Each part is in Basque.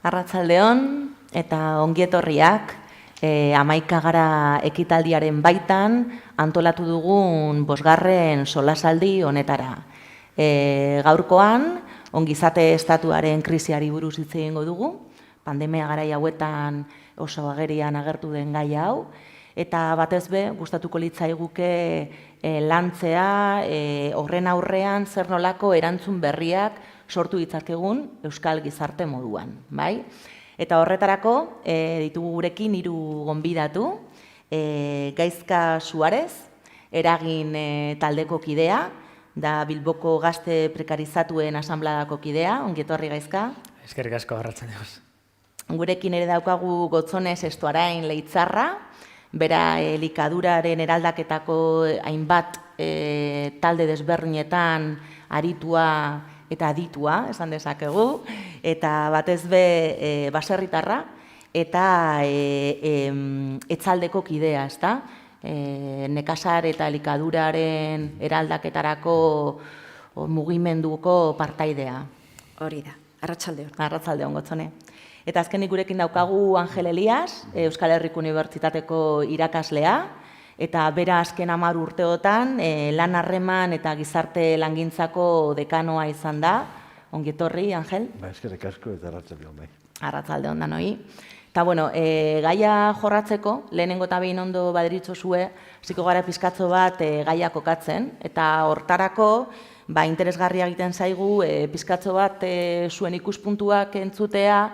Arratsaldeon eta ongietorriak 11 gara ekitaldiaren baitan antolatu dugun 5. solasaldi honetara. Gaurkoan ongizate estatuaren krisiari buruz hitz egingo dugu, pandemia garai hauetan oso agerian agertu den gai hau, eta batez be gustatuko litzaiguke lantzea horren aurrean zer nolako erantzun berriak sortu ditzakegun euskal gizarte moduan, bai? Eta horretarako ditugu gurekin 3 gonbidatu, Gaizka Suarez, eragin taldeko kidea, da Bilboko Gazte Prekarizatuen Asanbladako kidea, ongi etorri Gaizka. Eskerrik asko, arratsaldeon. Gurekin ere daukagu Gotzones Estuarain Leitzarra, bera elikaduraren eraldaketako hainbat talde desberdinetan aritua eta aditua, esan dezakegu, eta batez be baserritarra eta etzaldeko kidea, ezta? Nekazar eta elikaduraren eraldaketarako mugimenduko partaidea. Hori da, arratsaldeon. Arratsaldeon, Gotzone. Eta azkenik gurekin daukagu Angel Elias, Euskal Herriko Unibertsitateko irakaslea, eta bera azken 10 urteotan lan harreman eta gizarte langintzako dekanoa izan da. Ongi etorri, Angel? Eskerrik asko eta arratsaldeon bai. Arratsaldeon danoi. Eta bueno, gaia jorratzeko, lehenengo eta behin ondo baderitzozue, hasiko gara pizkatzo bat gaia kokatzen, eta hortarako interesgarria egiten zaigu pizkatzo bat zuen ikuspuntuak entzutea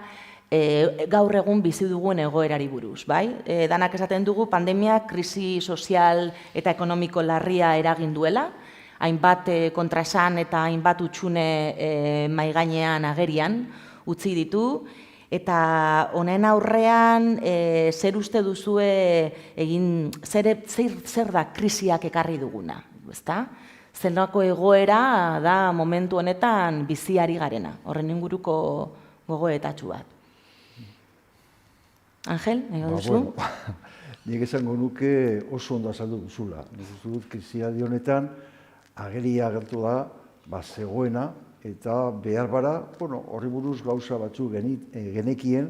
gaur egun bizi dugun egoerari buruz, bai? Danak esaten dugu pandemiak krisi sozial eta ekonomiko larria eragin duela, hainbat kontraesan eta hainbat hutsune mahai gainean agerian utzi ditu, eta honen aurrean zer uste duzue zer da krisiak ekarri duguna, ezta? Zelako egoera da momentu honetan biziari garena, horren inguruko gogoetatxu bat. Angel, nahi duzu? Nik esango nuke oso ondo azaldu duzula. Nik uste dut krisialdi honetan ageria agertu da zegoena eta behar bara, horri buruz gauza batzu genekien,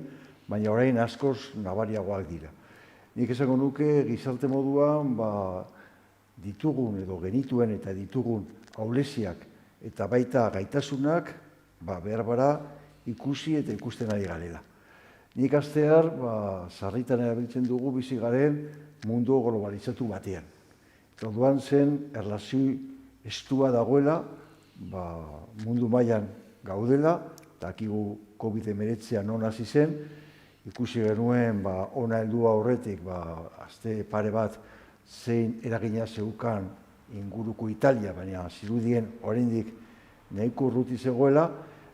baina orain askoz nabariagoak dira. Nik esango nuke gizarte moduan ditugun edo genituen eta ditugun ahuleziak eta baita gaitasunak behar bara ikusi eta ikusten ari garela. Nik astear sarritan erabiltzen dugu bizi garen mundu globalizatu batean. Orduan zen erlazio estua dagoela, mundu mailan gaudela, dakigu COVID-19 non hasi zen, ikusi genuen ona heldu aurretik aste pare bat zein eragina zeukan inguruko Italia, baina zirudien oraindik nahiko urruti zegoela,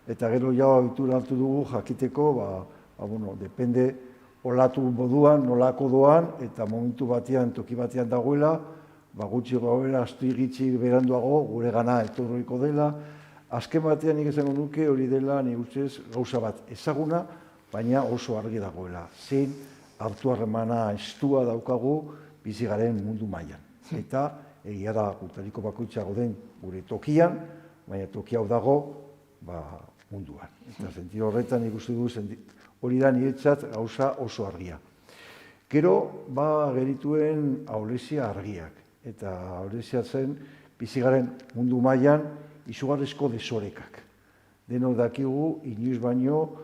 eta gero ohitura hartu dugu jakiteko, depende olatu moduan, nolako doan, eta momentu batean, toki batean dagoela, gutxi gaudela, astu iritsi beranduago, gure gana etorriko dela. Azken batean nik esango nuke hori dela, ni ustez, gauza bat ezaguna, baina oso argi dagoela. Zein hartu harremana estua daukagu bizi garen mundu mailan. Eta egia da gutariko bakoitzago den gure tokian, baina toki hau dago munduan. Eta sentido horretan ikusi du hori da niretzat gauza oso argia. Gero gerituen ahulezia argiak. Eta ahulezia zen bizi garen mundu mailan izugarrizko desorekak. Denok dakigu inoiz baino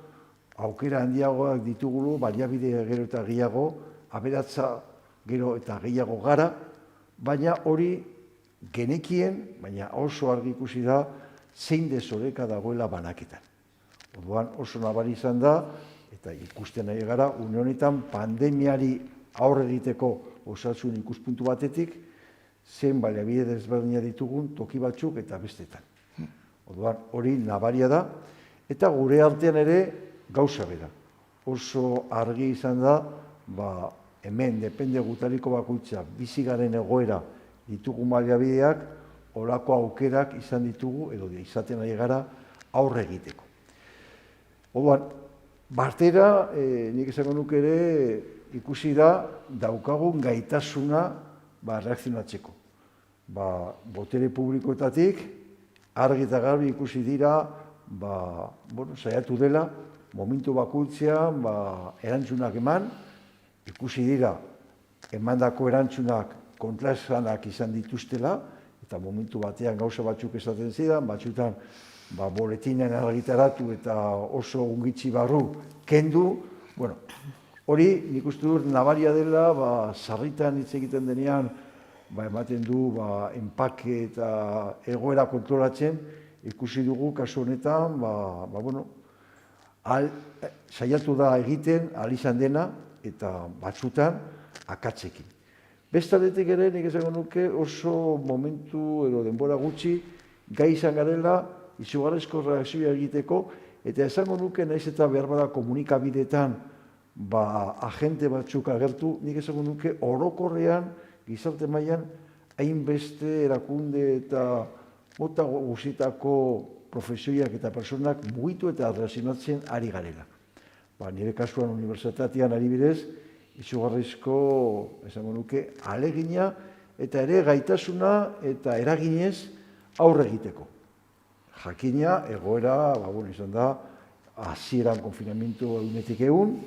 aukera handiagoak ditugulu, baliabide gero eta gehiago, aberatsa gero eta gehiago gara, baina hori genekien, baina oso argi ikusi da, zein desoreka dagoela banaketan. Orduan oso nabari izan da, eta ikusten nahi gara, une honetan pandemiari aurre egiteko osasun ikuspuntu batetik, zein baliabide desberdina ditugun toki batzuk eta bestetan. Orduan hori nabaria da, eta gure artean ere gauza bera. Oso argi izan da, hemen depende gutariko bakoitza bizi garen egoera ditugun baliabideak, horako aukerak izan ditugu, edo izaten ari gara aurre egiteko. Orduan, batera, nik esango nuke ere ikusi da daukagun gaitasuna reakzionatzeko. Botere publikoetatik argi eta garbi ikusi dira, saiatu dela, momentu bakoitzean erantzunak eman, ikusi dira emandako erantzunak kontraesanak izan dituztela, eta momentu batean gauza batzuk esaten zidan, batzutan boletinen argitaratu eta oso ungitzi barru kendu. Bueno, hori nik uste dut nabaria dela, sarritan hitz egiten denean, ematen du enpake eta egoera kontrolatzen, ikusi dugu kasu honetan, saiatu da egiten, izan dena, eta batzutan akatsekin. Bestaldetik ere, nik esango nuke oso momentu edo denbora gutxi gai izan garela izugarrizko reakzioa egiteko, eta esango nuke nahiz eta behar bada komunikabideetan agente batzuk agertu, nik esango nuke orokorrean gizarte mailan hainbeste erakunde eta mota guztietako profesioiak eta personak mugitu eta relazionatzen ari garela. Nire kasuan unibertsitatean adibidez, izugarrizko, esango nuke, ahalegina eta ere gaitasuna eta eraginez aurre egiteko. Jakina, egoera, izan da, hasieran konfinamentu egunetik egun,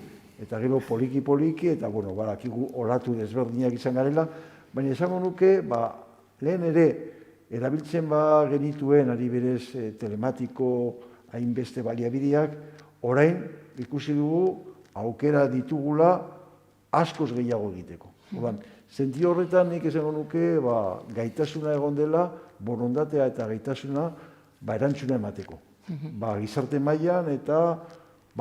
eta gero poliki-poliki, eta badakigu olatu desberdinak izan garela, baina esango nuke, lehen ere, erabiltzen genituen adibidez telematiko hainbeste baliabideak, orain ikusi dugu aukera ditugula askoz gehiago egiteko. Sentio horretan nik esango nuke gaitasuna egon dela, borondatea eta gaitasuna erantzuna emateko. Gizarte mailan eta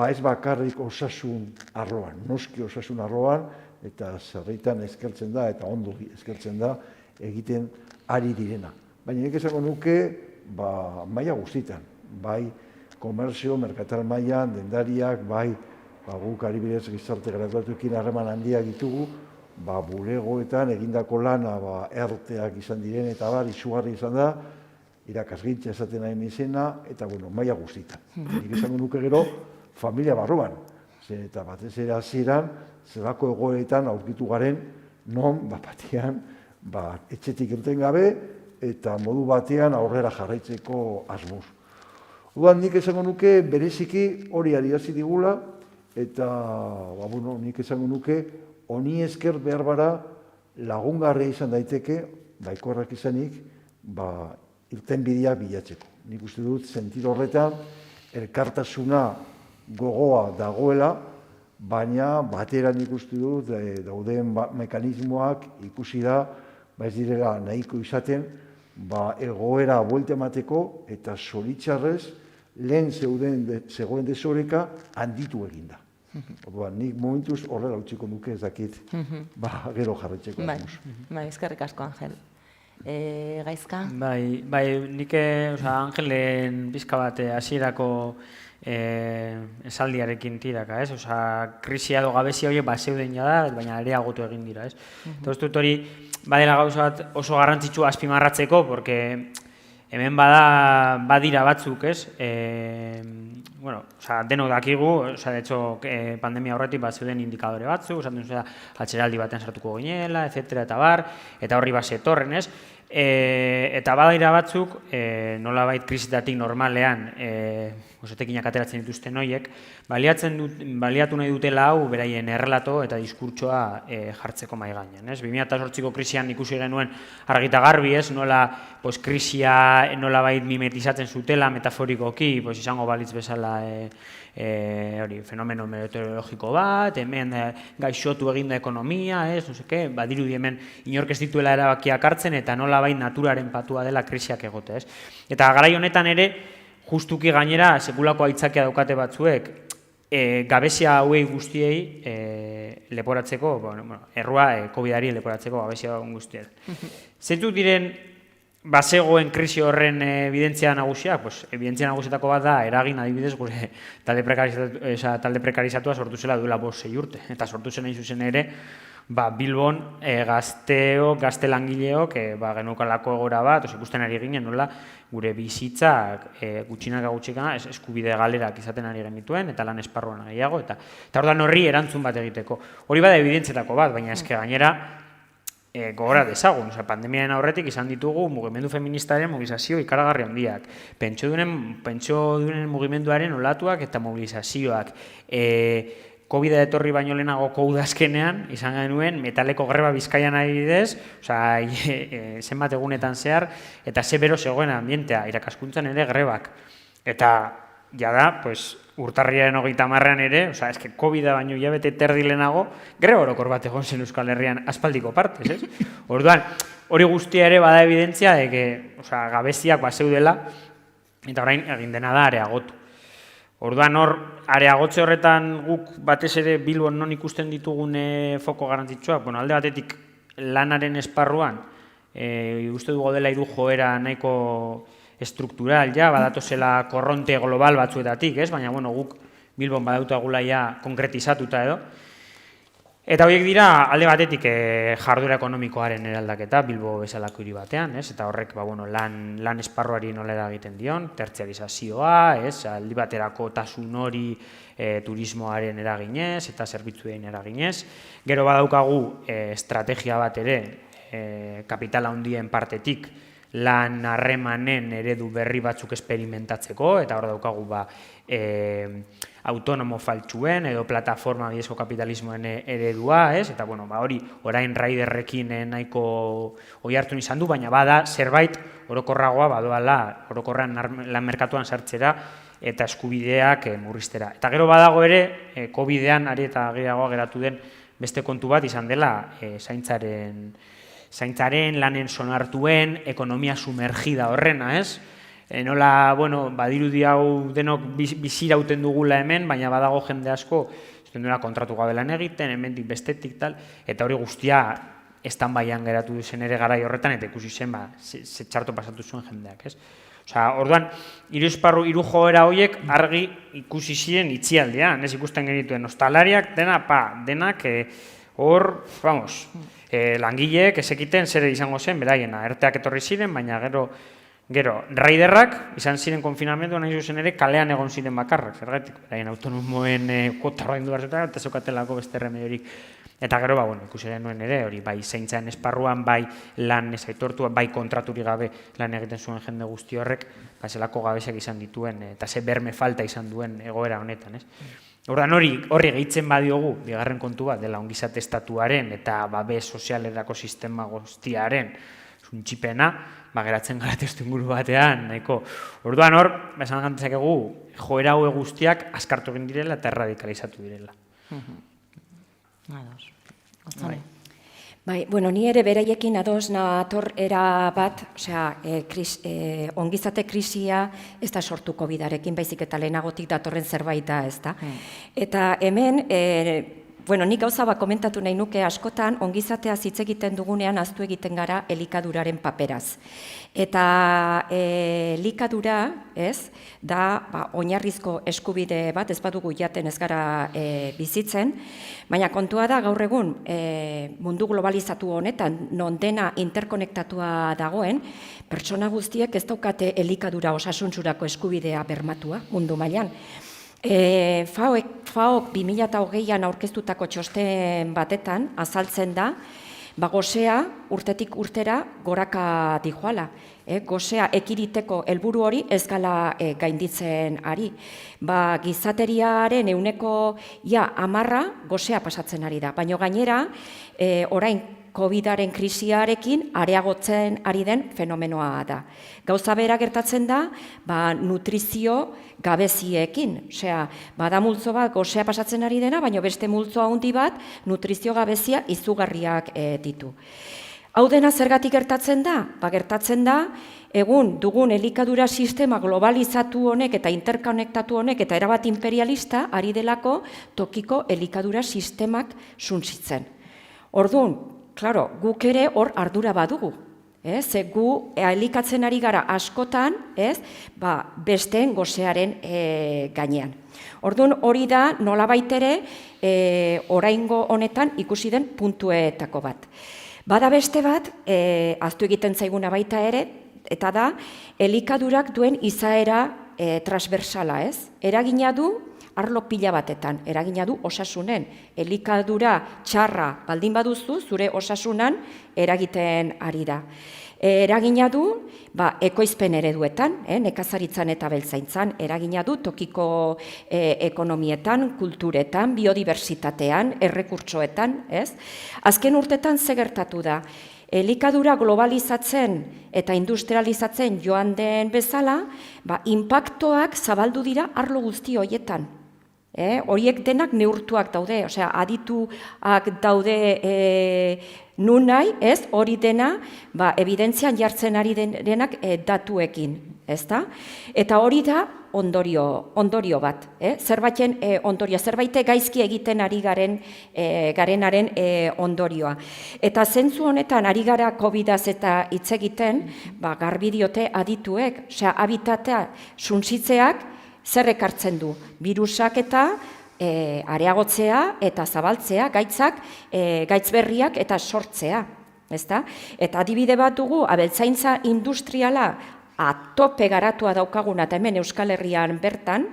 ez bakarrik osasun arloan, noski osasun arloan, eta zerritan eskertzen da, eta ondo eskertzen da, egiten ari direna. Baina nik esango nuke, maila guztietan, bai komerzio, merkatal mailan, dendariak, bai guk adibidez gizarte graduatuekin harreman handiak ditugu, bulegoetan egindako lana erteak izan diren, eta izugarri izan da, irakasgintza esaten nahi izena, eta maila guztietan. Nik esango nuke gero, familia barruan, eta batez ere hasieran, zelako egoeretan aurkitu garen, non, batean, etxetik irten gabe, eta modu batean aurrera jarraitzeko asmoz. Orduan nik esango nuke bereziki hori adierazi digula, eta nik esango nuke honi esker behar bara lagungarria izan daiteke, baikorrak izanik, irtenbidea bilatzeko. Nik uste dut sentido horretan elkartasuna gogoa dagoela, baina batera nik uste dut dauden mekanismoak ikusi da, ez direla nahiko izaten, egoera buelta emateko eta zoritxarrez lehen zegoen desoreka handitu eginda. Nik momentuz horrela utziko nuke ez dakit, gero jarretzeko. Eskerrik asko, Angel. Gaizka? Nik Angelen pizka bat hasierako esaldiarekin tiraka, ez? Krisia edo gabezia horiek zeuden jada, baina areagotu egin dira, ez? Eta uste dut hori, badela gauza bat oso garrantzitsu azpimarratzeko, porque hemen badira batzuk, ez? Denok dakigu, de hecho, pandemia horretik zeuden indikadore batzuk, atxeraldi batean sartuko ginela, eta horri zetorren, ez? Eta badira batzuk, nolabait krisitatik normalean, osetekinak ateratzen dituzten horiek, baliatu nahi dutela hau beraien errelato eta diskurtsoa jartzeko mahai gainean. 2008ko krisian ikusi genuen argita garbi, nola krisia nolabait mimetizatzen zutela metaforikoki, izango balitz bezala fenomeno meteorologiko bat, hemen gaixotu eginda ekonomia, badirudi hemen inork ez dituela erabakiak hartzen eta nolabait naturaren patua dela krisiak egote. Eta garai honetan ere, justuki gainera, sekulako aitzakia daukate batzuek, gabezia hauei guztiei leporatzeko, errua COVID-ari leporatzeko gabezia guztiei. Zeintzuk diren bazegoen krisi horren evidentzia nagusiak? Evidentzia nagusietako bat da, eragin adibidez gure talde prekarizatua sortu zela duela 5-6 urte. Eta sortu zen hain zuzen ere, Bilbon gazte langileok genukalako egora bat, ikusten ari ginen nola gure bizitzak gutxinaka gutxikana eskubide galerak izaten ari genituen eta lan esparruan gehiago eta orduan horri erantzun bat egiteko. Hori bada evidentzietako bat, baina eske gainera gogora dezagun, pandemiaren aurretik izan ditugu mugimendu feministaren mobilizazio ikaragarri handiak, pentsiodunen mugimenduaren olatuak eta mobilizazioak, COVID-a etorri baino lehenagoko udazkenean, izan genuen metaleko greba Bizkaian adibidez, zenbat egunetan zehar, eta ze bero zegoen ambientea, irakaskuntzan ere grebak. Eta, jada, urtarriaren 30ean ere, COVID-a baino hilabete terdi lehenago, greba orokor bat egon zen Euskal Herrian aspaldiko partez, ez? Orduan, hori guztia ere bada evidentzia, gabeziak bazeudela, eta orain egin dena da areagotu. Orduan hor, areagotze horretan guk batez ere Bilbon non ikusten ditugune foko garrantzitsuak, alde batetik lanaren esparruan, uste dugu dela hiru joera nahiko estruktural, badatozela korronte global batzuetatik, baina guk Bilbon badautagula konkretizatuta edo. Eta horiek dira alde batetik jarduera ekonomikoaren eraldaketa Bilbo bezalako hiri batean, eta horrek lan esparruari nola eragiten dion, tertziarizazioa, aldi baterako tasun hori turismoaren eraginez eta zerbitzuen eraginez. Gero badaukagu estrategia bat ere kapitala handien partetik lan harremanen eredu berri batzuk esperimentatzeko, eta hor daukagu autonomo faltsuen edo plataforma bidezko kapitalismoen eredua, eta hori orain Raiderrekin nahiko oihartzun izan du, baina bada zerbait orokorragoa badoala orokorrean lan merkatuan sartzera eta eskubideak murriztera. Eta gero badago ere, COVID-ean ari eta gehiagoa geratu den beste kontu bat izan dela zaintzaren, lanen sonartuen, ekonomia sumergida horrena, ez? Nola, badirudi hau denok bizirauten dugula hemen, baina badago jende asko, duela kontratu gabe lan egiten, hemendik bestetik tal, eta hori guztia estanbaian geratu zen ere garai horretan, eta ikusi zen, ze txarto pasatu zuen jendeak, ez? Orduan, hiru joera horiek argi ikusi ziren itxialdean, ez ikusten genituen ostalariak, denak hor, langileek ezekiten zer izango zen, beraiena, erteak etorri ziren, baina gero, Raiderrak izan ziren konfinamenduan nahi zuzen ere kalean egon ziren bakarrak, zergatik, beraien autonomoen kuota ordaindu behar zuten, eta zukatelako beste remediorik. Eta gero, ikusi denuen ere, hori bai zaintzaren esparruan, bai lan ez aitortua, bai kontraturik gabe lan egiten zuen jende guzti horrek, zelako gabeziak izan dituen, eta ze berme falta izan duen egoera honetan, ez? Orduan horri gehitzen badiogu, bigarren kontu bat, dela ongizate estatuaren eta babes sozialerako sistema guztiaren suntxipena, geratzen gara testuinguru batean, nahiko. Orduan hor, esan gantzakegu, joera hau guztiak askartu egin direla eta erradikalizatu direla. Ados. Otzane. Ni ere beraiekin ados nator era bat, ongizate krisia ez da sortu COVID-arekin, baizik eta lehenagotik datorren zerbait da, ez da. Eta hemen, nik gauza bat komentatu nahi nuke askotan, ongizatea hitz egiten dugunean ahaztu egiten gara elikaduraren paperaz. Eta elikadura, da oinarrizko eskubide bat, ez badugu jaten ez gara bizitzen, baina kontua da gaur egun mundu globalizatu honetan, non dena interkonektatua dagoen, pertsona guztiek ez daukate elikadura osasuntsurako eskubidea bermatua mundu mailan. FAOk 2020an aurkeztutako txosten batetan azaltzen da, gosea urtetik urtera goraka dijoala. Gosea ekiriteko helburu hori ez gala gainditzen ari. Gizateriaren 10% gosea pasatzen ari da, baina gainera orain COVID-aren krisiarekin areagotzen ari den fenomenoa da. Gauza bera gertatzen da, nutrizio gabeziekin. Bada multzo bat gosea pasatzen ari dena, baina beste multzo handi bat nutrizio gabezia izugarriak ditu. Hau dena zergatik gertatzen da? Gertatzen da, egun dugun elikadura sistema globalizatu honek eta interkonektatu honek eta erabat imperialista ari delako tokiko elikadura sistemak suntsitzen. Orduan, klaro, guk ere hor ardura badugu. Ze gu elikatzen ari gara askotan, besteen gosearen gainean. Orduan hori da nolabait ere oraingo honetan ikusi den puntuetako bat. Bada beste bat, ahaztu egiten zaiguna baita ere, eta da, elikadurak duen izaera transversala, ez? Eragina du arlo pila batetan, eragina du osasunen. Elikadura txarra baldin baduzu, zure osasunan eragiten ari da. Eragina du ekoizpen ereduetan, nekazaritzan eta beltzaintzan, eragina du tokiko ekonomietan, kulturetan, biodibertsitatean, errekurtsoetan, ez? Azken urtetan ze gertatu da? Elikadura globalizatzen eta industrializatzen joan den bezala, inpaktoak zabaldu dira arlo guzti horietan. Horiek denak neurtuak daude, osea, adituak daude nun nahi, ez, hori dena, evidentzian jartzen ari denak datuekin, ezta? Eta hori da ondorio bat, zerbaiten ondorio, zerbait gaizki egiten ari garenaren ondorioa. Eta zentzu honetan ari gara COVID-az eta hitz egiten, garbi diote adituek, osea, habitatea suntsitzeak zer ekartzen du? Birusak eta areagotzea eta zabaltzea, gaitzak, gaitz berriak eta sortzea. Eta adibide bat dugu, abeltzaintza industriala tope garatua daukaguna eta hemen Euskal Herrian bertan,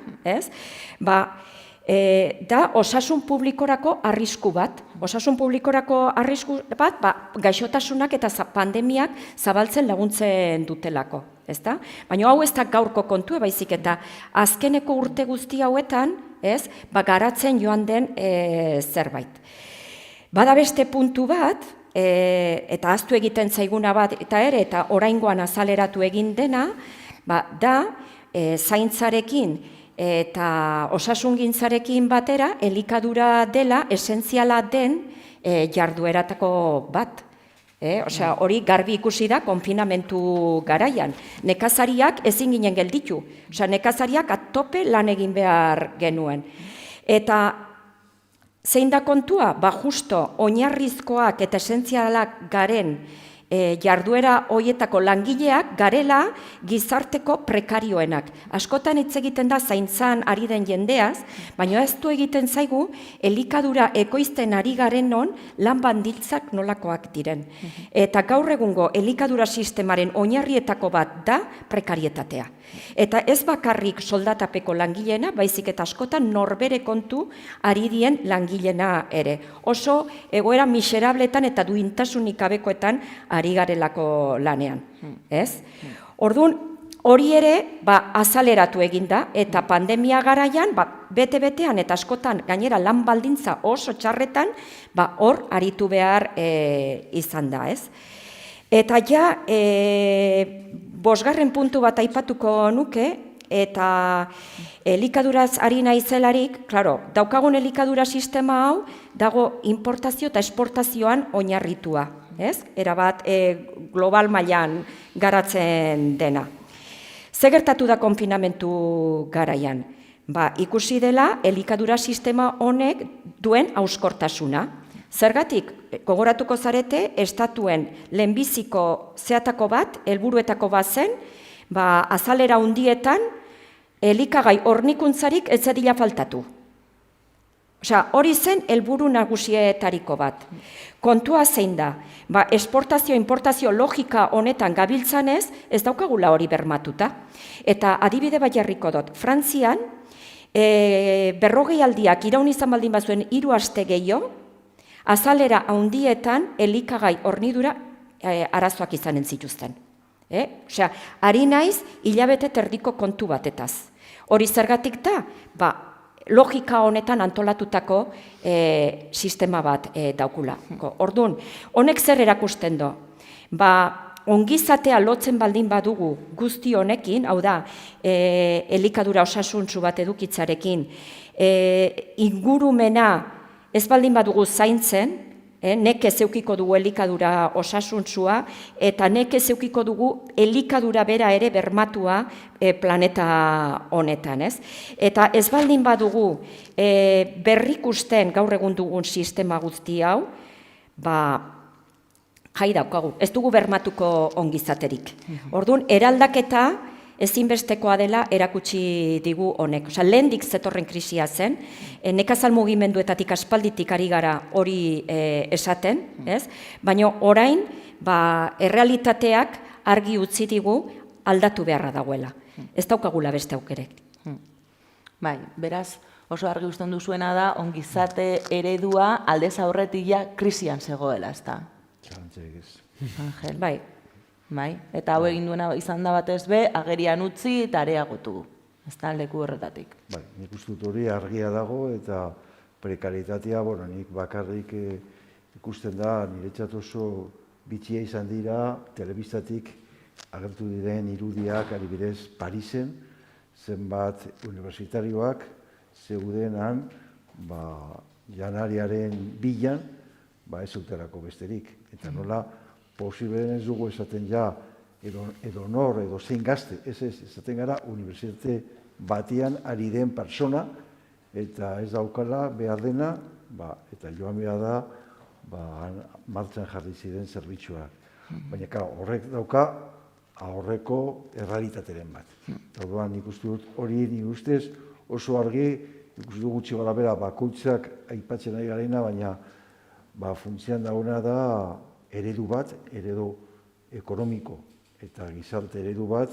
da osasun publikorako arrisku bat. Osasun publikorako arrisku bat, gaixotasunak eta pandemiak zabaltzen laguntzen dutelako. Baina hau ez da gaurko kontua, baizik eta azkeneko urte guzti hauetan, garatzen joan den zerbait. Bada beste puntu bat, eta ahaztu egiten zaiguna bat eta oraingoan azaleratu egin dena, da zaintzarekin eta osasungintzarekin batera elikadura dela esentziala den jardueratako bat. Osea, hori garbi ikusi da konfinamentu garaian. Nekazariak ezin ginen gelditu. Osea, nekazariak atope lan egin behar genuen. Eta zein da kontua? Justo oinarrizkoak eta esentzialak garen jarduera horietako langileak garela gizarteko prekarioenak. Askotan hitz egiten da zaintzan ari den jendeaz, baina ez du egiten zaigu elikadura ekoizten ari garen non lan baldintzak nolakoak diren. Eta gaur egungo elikadura sistemaren oinarrietako bat da prekarietatea. Eta ez bakarrik soldatapeko langileena, baizik eta askotan norbere kontu ari dien langileena ere. Oso egoera miserabletan eta duintasunik gabekoetan ari garelako lanean. Orduan, hori ere azaleratu eginda eta pandemia garaian bete-betean eta askotan gainera lan baldintza oso txarretan hor aritu behar izan da. Eta ja, bosgarren puntu bat aipatuko nuke, eta elikaduraz ari naizelarik, daukagun elikadura sistema hau dago importazio eta esportazioan oinarritua, erabat global mailan garatzen dena. Ze gertatu da konfinamentu garaian? Ikusi dela elikadura sistema honek duen hauskortasuna. Zergatik, gogoratuko zarete, estatuen lehenbiziko zehatako bat, helburuetako bat zen, azalera hundietan, elikagai hornikuntzarik ez zedila faltatu. Osea, hori zen helburu nagusietariko bat. Kontua zein da, esportazio, importazio logika honetan gabiltzanez, ez daukagula hori bermatuta. Eta adibide bat jarriko dut, Frantzian, 40 aldiak iraun izan baldin bazuen 3 aste gehiago, azalera handietan elikagai hornidura arazoak izanen zituzten. Osea, ari naiz hilabete terdiko kontu batetaz. Hori zergatik da, logika honetan antolatutako sistema bat daukula. Orduan, honek zer erakusten do? Ongizatea lotzen baldin badugu guzti honekin, hau da, elikadura osasuntsu bat edukitzarekin, ingurumena ez baldin badugu zaintzen, nekez eukiko dugu elikadura osasuntsua, eta nekez eukiko dugu elikadura bera ere bermatua planeta honetan. Eta ez baldin badugu berrikusten gaur egun dugun sistema guzti hau, jai daukagu, ez dugu bermatuko ongizaterik. Orduan, eraldaketa ezinbestekoa dela erakutsi digu honek. Osea, lehendik zetorren krisia zen, nekazal mugimenduetatik aspalditik ari gara hori esaten, baina orain errealitateak argi utzi digu aldatu beharra dagoela. Ez daukagula beste aukerek. Bai, beraz, oso argi usten duzuena da, ongizate eredua aldez aurretik ja krisian zegoela, ezta? Txantxerik ez. Angel. Bai, Bai, eta hau egin duena izan da batez be, agerian utzi eta areagotu. Ez da leku horretatik. Bai, nik uste dut hori argia dago eta prekaritatea, bueno, nik bakarrik ikusten da, niretzat oso bitxia izan dira, telebistatik agertu diren irudiak, adibidez, Parisen, zenbat universitarioak zeuden han, janariaren bilan, ez zeuterako besterik. Eta nola, posibleen ez dugu esaten ja, edo nor, edo zein gazte, esaten gara, universitate batian ari den persona, eta ez daukala behar dena, eta joan behar da, martxan jarri ziren zerbitzua. Baina, horrek dauka, aurreko errealitateren bat. Orduan, nik uste dut hori nik ustez oso argi, nik uste dut gutxi gara bera, bakoitzak aipatzen ari garena, baina funtzian dauna da eredu bat, eredu ekonomiko eta gizarte eredu bat,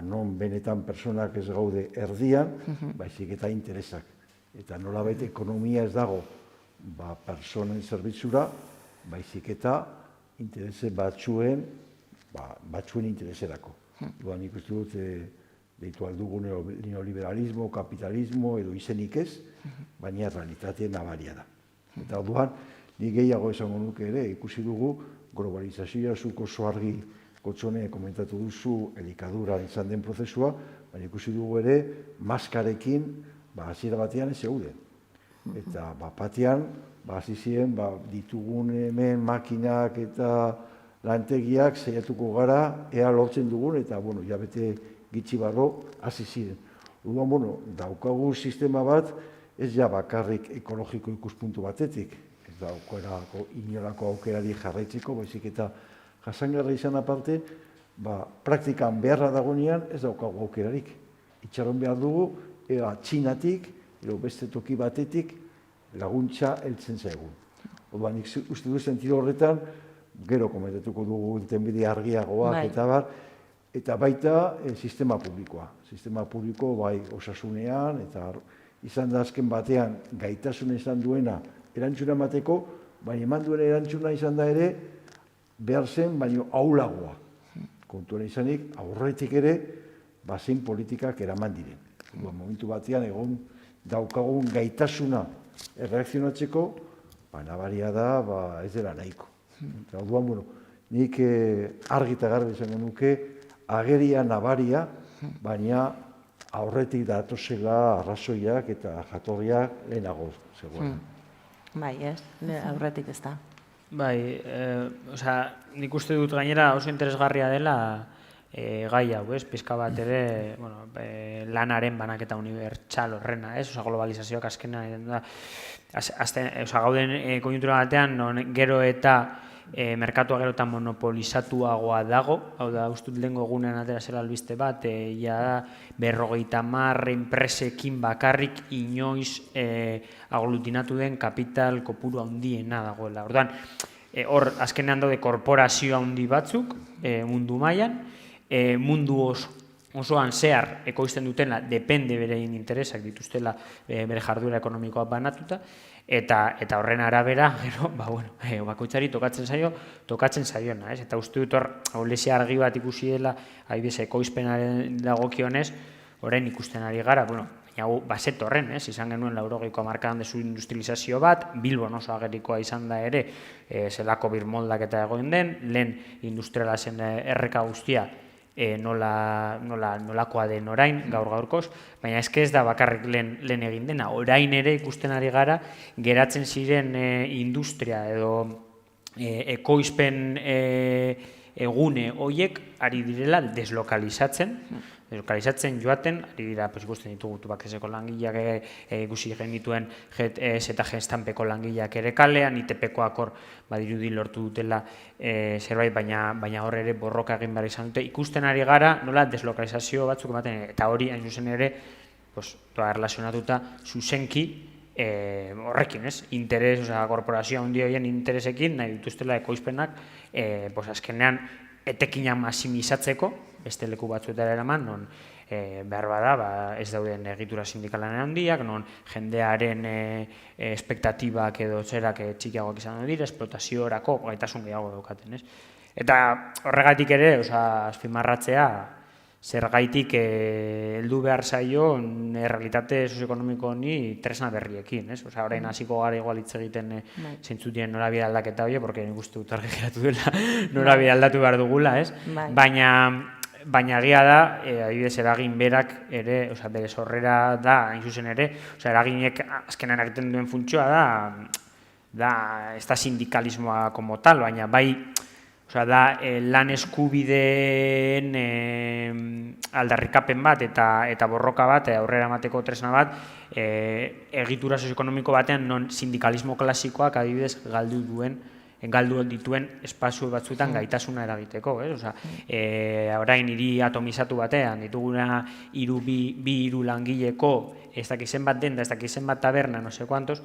non benetan personak ez gaude erdian, baizik eta interesak. Eta nolabait ekonomia ez dago personen zerbitzura, baizik eta interese batzuen intereserako. Duan nik uste dut deitu aldugu neoliberalismo, kapitalismo edo izenik ez, baina realitatea nabaria da. Eta orduan, nik gehiago esango nuke ere, ikusi dugu globalizazioa zuk oso argi Gotzone komentatu duzu elikadura izan den prozesua, baina ikusi dugu ere maskarekin hasiera batean ez zeuden. Eta batean, hasi ziren ditugun hemen makinak eta lantegiak saiatuko gara, ea lortzen dugun, eta, jabete gitxi barro hasi ziren. Orduan, daukagu sistema bat, ez ja bakarrik ekologiko ikuspuntu batetik, ez daukerako inolako aukerari jarraitzeko, baizik eta jasangarra izan aparte, praktikan beharra dagoenean ez daukagu aukerarik. Itxaron behar dugu, Txinatik, edo beste toki batetik, laguntza heltzen zaigun. Orduan, nik uste du sentido horretan, gero komentatuko dugu irtenbide argiagoak eta bar, eta baita sistema publikoa. Sistema publiko bai osasunean, eta izan da azken batean gaitasun izan duena erantzuna emateko, baina eman duen erantzuna izan da ere behar zen, baina aulagoa. Kontuan izanik, aurretik ere, zein politikak eraman diren. Momentu batean egon daukagun gaitasuna erreakzionatzeko, nabaria da ez dela nahiko. Orduan, nik argi eta garbi izango nuke, ageria nabaria, baina aurretik datozela arrazoiak eta jatorriak lehenago zegoen. Bai, ez, aurretik ez da. Bai, nik uste dut gainera oso interesgarria dela gai hau, pizka bat ere lanaren banaketa unibertsal horrena, globalizazioak azkenean gauden konjuntura batean, gero eta merkatua gero eta monopolizatuagoa dago, hau da, ustut lehengo egunean atera zela albiste bat, 50 enpresekin bakarrik inoiz aglutinatu den kapital kopuru handiena dagoela. Orduan, hor azkenean daude korporazio handi batzuk mundu mailan, mundu osoan zehar ekoizten dutela, depende berein interesak dituztela bere jarduera ekonomikoa banatuta, eta horren arabera, bakoitzari tokatzen zaiona. Eta uste dut hor, lezia argi bat ikusi dela, adibidez, ekoizpenaren dagokionez, orain ikusten ari gara, baina bazet horren, izan genuen 80ko hamarkadan desindustrializazio bat, Bilbon oso agerikoa izan da ere, zelako birmoldak eta egoen den, lehen industriala zen erreka guztia, nolakoa den orain, gaur-gaurkoz, baina ez da bakarrik lehen egin dena. Orain ere ikusten ari gara, geratzen ziren industria edo ekoizpen egune horiek ari direla deslokalizatzen joaten, ari dira, ikusten ditugu Tubacexeko langileak ikusi genituen eta Gestanpeko langileak ere kalean, ITPkoak hor badirudi lortu dutela zerbait, baina hor ere borroka egin behar izan dute. Ikusten ari gara, nola deslokalizazio batzuk ematen, eta hori hain zuzen ere, erlazionatuta zuzenki horrekin, interes, korporazio handi horien interesekin, nahi dituztela ekoizpenak, azkenean etekinak maximizatzeko, beste leku batzuetara eraman, non behar bada, ez dauden egitura sindikalan handiak, non jendearen espektatibak edo zerak txikiagoak izan dira, esplotaziorako gaitasun gehiago daukaten, ez? Eta horregatik ere, azpimarratzea, zergaitik heldu behar zaio errealitate sozioekonomiko honi tresna berriekin, ez? Orain hasiko gara igual hitz egiten zeintzuk diren norabide aldaketa hori, porque nik uste dut argi geratu dela norabide aldatu behar dugula, ez? Baina egia da, adibidez eragin berak ere, bere sorrera da, hain zuzen ere, eraginek azkenan egiten duen funtzioa da, ez da sindikalismoa como tal, baina bai, da lan eskubideen aldarrikapen bat eta borroka bat, aurrera emateko tresna bat, egitura sozioekonomiko batean non sindikalismo klasikoak adibidez galdu dituen espazio batzuetan gaitasuna eragiteko. Orain hiri atomizatu batean dituguna bi hiru langileko ez dakizen bat denda, ez dakizen bat taberna, no sé cuantos,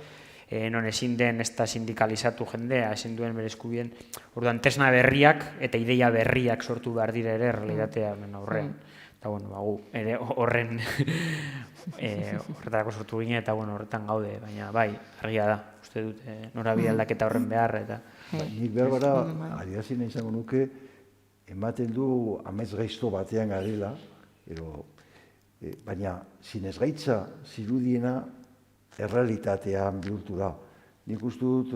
non ezin den ez da sindikalizatu jendea, ezin duen bere eskubideen. Orduan, tresna berriak eta ideia berriak sortu behar dira ere realitatea aurrean. Eta, gu ere horretarako sortu gine eta horretan gaude, baina bai, argia da, uste dut, norabide aldaketa horren behar eta... Nik behar gara, adirazina izango nuke, ematen du amets gaizto batean garela, baina zinezgaitza zirudiena errealitatean bihurtu da. Nik uste dut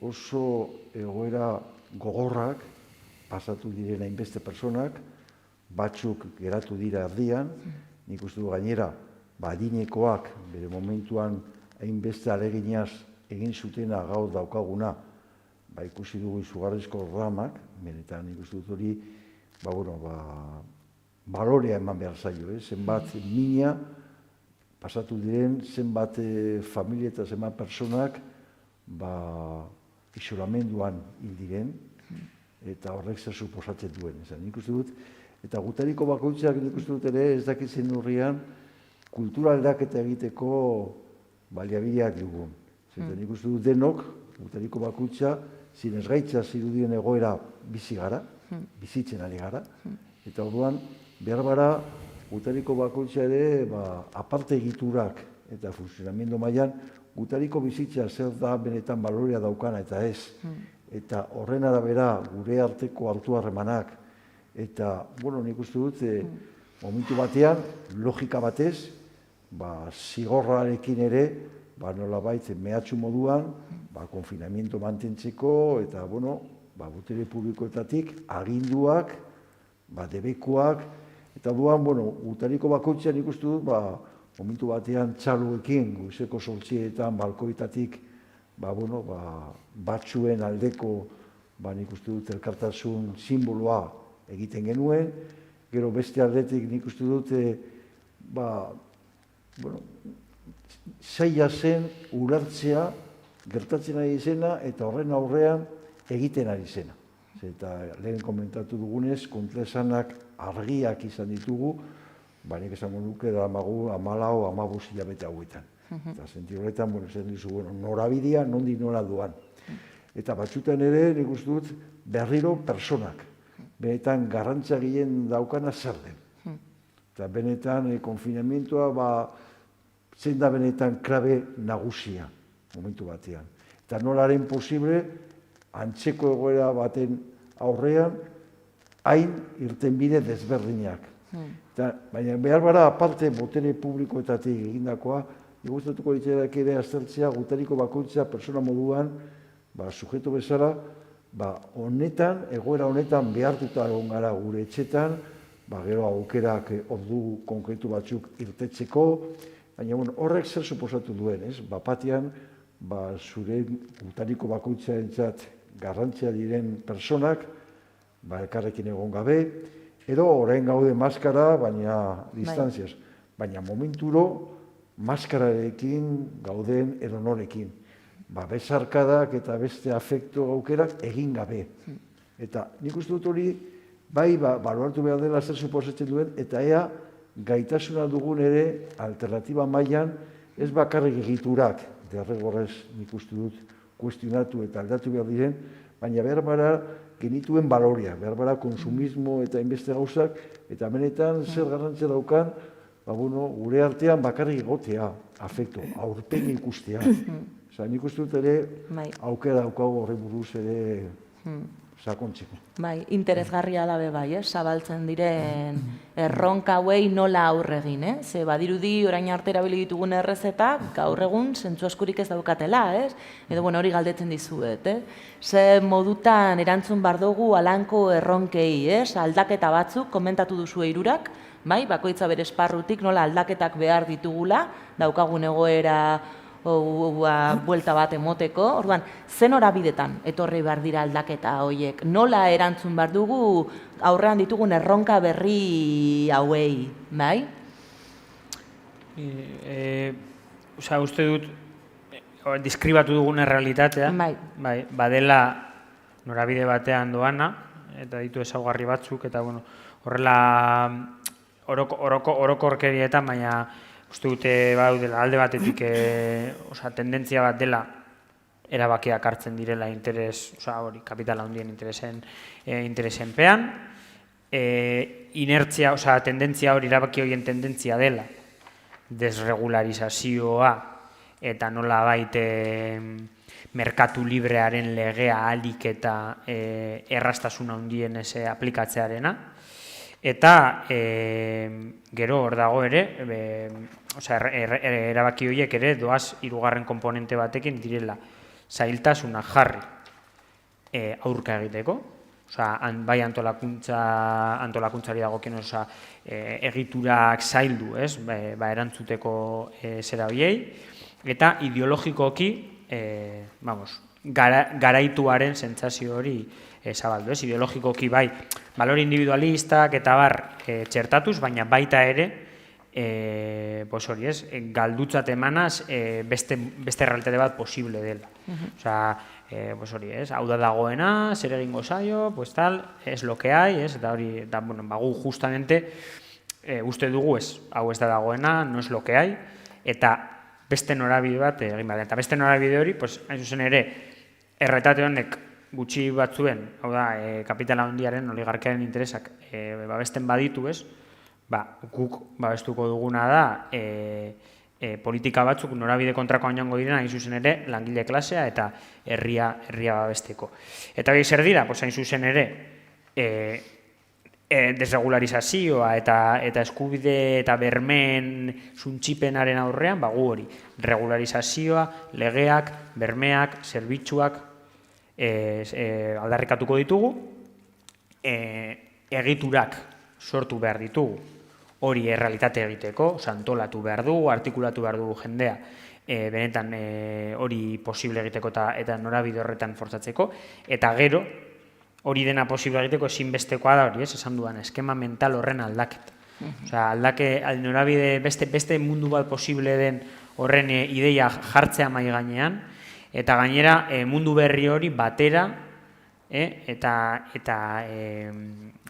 oso egoera gogorrak pasatu diren hainbeste personak, batzuk geratu dira erdian, nik uste dut gainera, adinekoak bere momentuan hainbeste aleginaz egin zutena gaur daukaguna, ikusi dugu izugarrizko dramak, benetan nik uste dut hori, balorea eman behar zaio, zenbat mina pasatu diren, zenbat familia eta zenbat personak isolamenduan hil diren, eta horrek zer suposatzen duen. Nik uste dut, eta gutariko bakoitzak nik uste dut ere ez dakitzen urrian kultura aldaketa egiteko baliabideak dugun. Nik uste dut denok, gutariko bakoitza, zinezgaitza zirudien egoera bizi gara, bizitzen ari gara, eta orduan behar bara gutariko bakoitza ere aparte egiturak eta funtzionamendu mailan gutariko bizitza zer da benetan balorea daukana eta ez. Eta horren arabera gure arteko hartu harremanak eta, nik uste dut, momentu batean, logika batez, zigorrarekin ere, nolabait mehatxu moduan, konfinamiento mantentzeko eta, botere publikoetatik aginduak, debekuak, eta duan, gutariko bakoitzean ikustu dut, momentu batean txaluekin, goizeko 8etan balkoitatik, batzuen aldeko, nik uste dut, elkartasun simboloa egiten genuen, gero beste aldetik nik uste dut, zaila zen ulertzea gertatzen ari zena eta horren aurrean egiten ari zena. Eta lehen komentatu dugunez, kontraesanak argiak izan ditugu, nik esango nuke da 14-15 hilabete hauetan. Eta sentidu horretan, norabidea nondi nora duan. Eta batzutan ere, nik uste dut, berriro personak. Benetan garrantzia gehien daukana zer den. Eta benetan konfinamentoa zein da benetan klabe nagusia momentu batean. Eta nolaren posible, antzeko egoera baten aurrean, hain irtenbide desberdinak. Baina behar bara, aparte botere publikoetatik egindakoa, gustatuko ditzerak ere aztertzea, gutariko bakoitza persona moduan, sujeto bezala, honetan, egoera honetan behartuta egon gara gure etxetan, gero aukerak ordu konkretu batzuk irtetzeko, baina horrek zer suposatu duen, batean, zure gutariko bakoitzaentzat garrantzia diren personak, elkarrekin egon gabe, edo orain gaude maskara, baina distantziaz. Baina momenturo, maskararekin gauden edonorekin. Bezarkadak eta beste afekto aukerak egin gabe. Eta nik uste dut hori, baloartu behar dela zer suposatzen duen, eta ea gaitasuna dugun ere alternatiba mailan ez bakarrik egiturak, derregorrez nik uste dut kuestionatu eta aldatu behar diren, baina behar bara genituen baloria, behar bada konsumismo eta inbeste gauzak, eta benetan zer garrantzia daukan, gure artean bakarrik egotea, afekto, aurpegi ikustea. Nik uste dut ere, aukera daukagu horre buruz ere sakontzeko. Bai, interesgarria dabe bai, zabaltzen diren erronka hauei nola aurre egin, ze badirudi orain arte erabili ditugun errezetak gaur egun zentzu askorik ez daukatela, edo hori galdetzen dizuet, ze modutan erantzun behar dugu alanko erronkei, aldaketa batzuk, komentatu duzu hirurak, bai, bakoitza bere esparrutik nola aldaketak behar ditugula, daukagun egoera buelta bat emoteko, orduan, zen horabidetan etorri behar dira aldaketa horiek, nola erantzun behar dugu aurrean ditugun erronka berri hauei, bai? Uste dut, diskribatu dugun errealitatea, badela norabide batean doana, eta ditu ezaugarri batzuk, eta horrela orokorkerietan, baina uste dute alde batetik tendentzia bat dela erabakiak hartzen direla kapitala handien interesenpean. Inertzia, tendentzia hori, erabaki horien tendentzia dela desregularizazioa eta nola baite merkatu librearen legea ahalik eta erraztasuna handien aplikatzearena. Eta gero hor dago ere, erabaki horiek ere doaz hirugarren konponente batekin direla zailtasuna jarri aurka egiteko, bai antolakuntzari dagokien egiturak zaildu, erantzuteko zera horiei, eta ideologikoki garaituaren sentsazio hori zabaldu, ideologikoki bai balore individualistak eta bar txertatuz, baina baita ere galdutzat emanaz beste realitate bat posible dela. Hau da dagoena, zer egingo zaio, es lo que hay, eta hori, gu justamente uste dugu hau ez da dagoena, no es lo que hay, eta beste norabide bat egin behar. Eta beste norabide hori, hain zuzen ere, erretate honek gutxi batzuen, hau da, kapitala handiaren, oligarkiaren interesak babesten baditu, guk babestuko duguna da politika batzuk norabide kontrakoan joango direna, hain zuzen ere, langile klasea eta herria babesteko. Eta hori zer dira, hain zuzen ere, desregularizazioa eta eskubide eta bermeen zuntxipenaren aurrean, gu hori, regularizazioa, legeak, bermeak, zerbitzuak, aldarrikatuko ditugu, egiturak sortu behar ditugu, hori errealitate egiteko, antolatu behar dugu, artikulatu behar dugu jendea, benetan hori posible egiteko eta norabide horretan fortzatzeko, eta gero, hori dena posible egiteko ezinbestekoa da hori, esan dudan, eskema mental horren aldaketa. Norabide beste mundu bat posible den horren ideia jartzea mai gainean, eta gainera mundu berri hori batera eta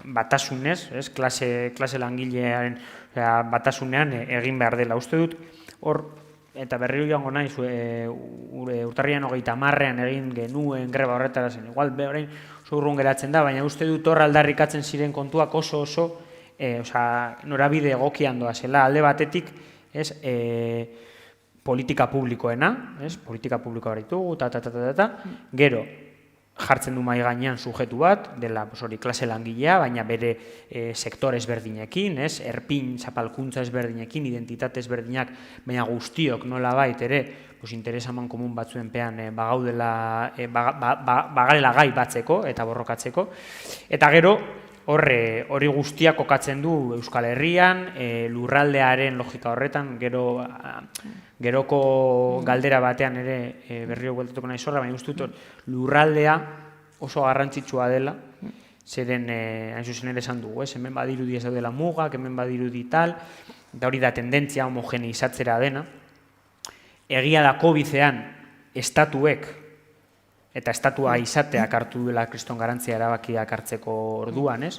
batasunez, klase langilearen batasunean egin behar dela. Uste dut, hor, eta berriro joango naiz, urtarrian 30ean egin genuen greba horretara zen, igual orain urrun geratzen da, baina uste dut hor aldarrikatzen ziren kontuak oso norabide egokian doazela, alde batetik, politika publikoena, politika publikoa ditugu, gero jartzen du mahai gainean sujetu bat, dela klase langilea, baina bere sektore ezberdinekin, erpin, zapalkuntza ezberdinekin, identitate ezberdinak, baina guztiok nola bait ere, interesaman komun batzuenpean bagarela gai batzeko eta borrokatzeko, eta gero hori guztiak kokatzen du Euskal Herrian, lurraldearen logika horretan, geroko galdera batean ere berriro bueltatuko nahi zorra, baina uste dut lurraldea oso garrantzitsua dela, zeren hain zuzen ere esan dugu, hemen badirudi ez daudela mugak, hemen badirudi tal, eta hori da tendentzia homogeneizatzera dena. Egia da COVID-ean estatuek eta estatua izateak hartu duela kriston garantzia erabakiak hartzeko orduan,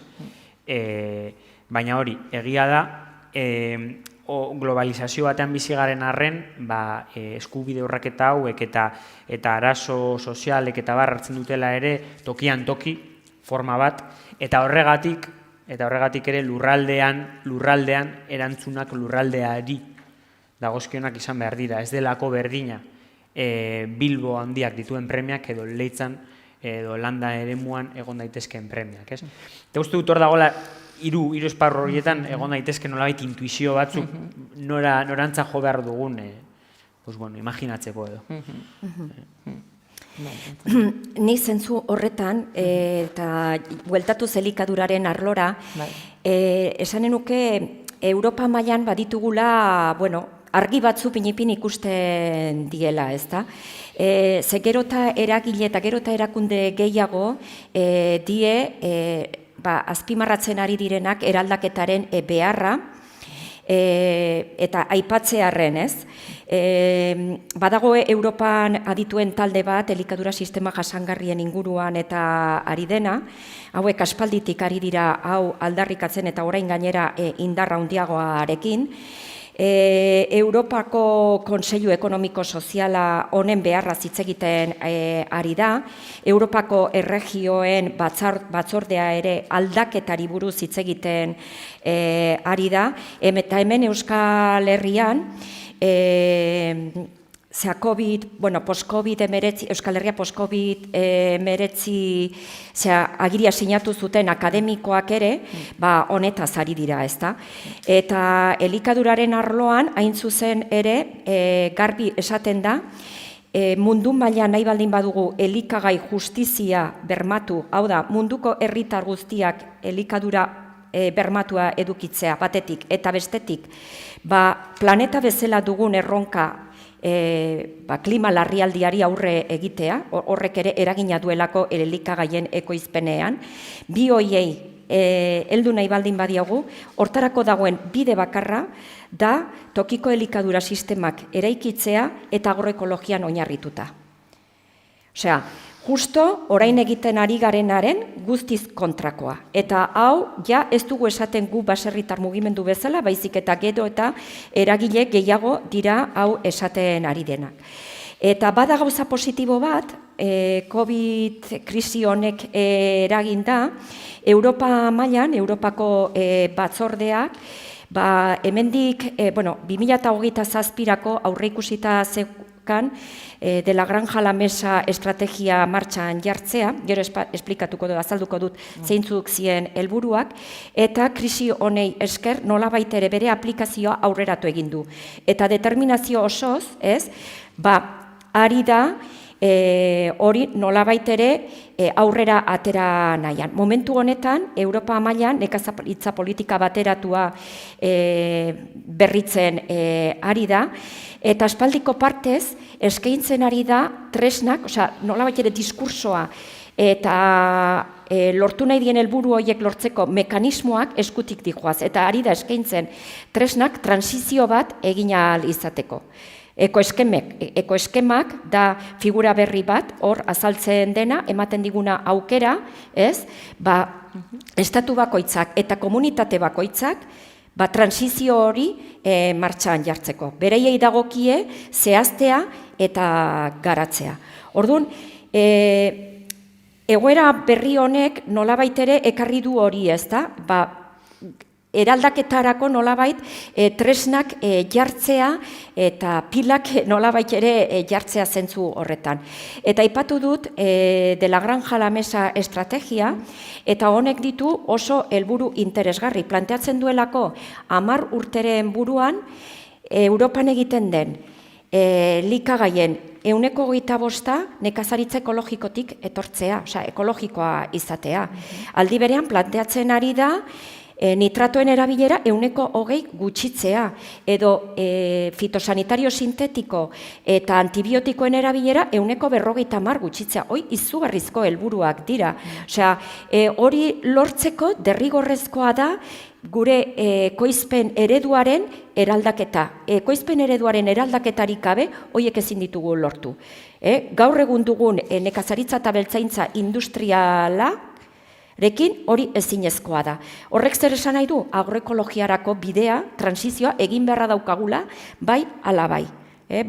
baina hori, egia da, globalizazio batean bizi garen arren, eskubide urraketa hauek eta arazo sozialek eta hartzen dutela ere tokian toki forma bat, eta horregatik ere lurraldean erantzunak lurraldeari dagozkionak izan behar dira. Ez delako berdina Bilbo handiak dituen premiak edo Leitzan edo landa eremuan egon daitezkeen premiak. Eta uste dut hor dagoela hiru esparru horietan egon daitezke nolabait intuizio batzuk norantza jo behar dugun, imaginatzeko edo. Ni zentzu horretan, eta bueltatu elikaduraren arlora, esanen nuke Europa mailan baditugula, argi batzu pinipin ikusten diela, ezta? Ze gero eta eragile eta gero eta erakunde gehiago azpimarratzen ari direnak eraldaketaren beharra, eta aipatzearren, ez? Badago Europan adituen talde bat, elikadura sistema jasangarrien inguruan eta ari dena, hauek aspalditik ari dira hau aldarrikatzen eta orain gainera indarra handiagoarekin. Europako Kontseilu Ekonomiko Soziala honen beharra hitz egiten ari da, Europako erregioen batzordea ere aldaketari buruz hitz egiten ari da, eta hemen Euskal Herrian, post-COVID-19, Euskal Herria post-COVID-19 agiria sinatu zuten akademikoak ere, honetaz ari dira, ezta? Eta elikaduraren arloan, hain zuzen ere, garbi esaten da, mundu mailan nahi baldin badugu elikagai justizia bermatu, hau da, munduko herritar guztiak elikadura bermatua edukitzea batetik eta bestetik, planeta bezala dugun erronka klima larrialdiari aurre egitea, horrek ere eragina duelako elikagaien ekoizpenean, bi hoiei heldu nahi baldin badiagu, hortarako dagoen bide bakarra da tokiko elikadura sistemak eraikitzea eta agroekologian oinarrituta. Osea, justo orain egiten ari garenaren guztiz kontrakoa. Eta hau, ja ez dugu esaten gu baserritar mugimendu bezala, baizik eta gero eta eragile gehiago dira hau esaten ari denak. Eta bada gauza positibo bat, COVID krisi honek eraginda, Europa mailan, Europako batzordeak, hemendik 2027ko aurreikusita zeukan de la granja a la mesa estrategia martxan jartzea, gero esplikatuko dut, azalduko dut zeintzuk ziren helburuak, eta krisi honei esker nolabait ere bere aplikazioa aurreratu egin du. Eta determinazio osoz, ari da hori nolabait ere aurrera atera nahian. Momentu honetan, Europa mailan nekazaritza politika bateratua berritzen ari da, eta aspaldiko partez eskaintzen ari da tresnak, nolabait ere diskursoa eta lortu nahi dien helburu horiek lortzeko mekanismoak eskutik dijoaz, eta ari da eskaintzen tresnak transizio bat egin ahal izateko. Ekoeskemak da figura berri bat, hor azaltzen dena, ematen diguna aukera, estatu bakoitzak eta komunitate bakoitzak, transizio hori martxan jartzeko. Bereiei dagokie zehaztea eta garatzea. Orduan, egoera berri honek nolabait ere ekarri du hori, ezta? Eraldaketarako nolabait tresnak jartzea eta pilak nolabait ere jartzea zentzu horretan. Eta aipatu dut de la granja a la mesa estrategia, eta honek ditu oso helburu interesgarri. Planteatzen duelako 10 urteren buruan Europan egiten den likagaien 25% nekazaritza ekologikotik etortzea, ekologikoa izatea. Aldi berean planteatzen ari da nitratoen erabilera 20% gutxitzea, edo fitosanitario sintetiko eta antibiotikoen erabilera 50% gutxitzea. Hoi izugarrizko helburuak dira. Hori lortzeko derrigorrezkoa da gure ekoizpen ereduaren eraldaketa. Ekoizpen ereduaren eraldaketarik gabe, horiek ezin ditugu lortu. Gaur egun dugun nekazaritza eta beltzaintza industriala, rekin hori ezinezkoa da. Horrek zer esan nahi du? Agroekologiarako bidea, transizioa, egin beharra daukagula, bai ala bai.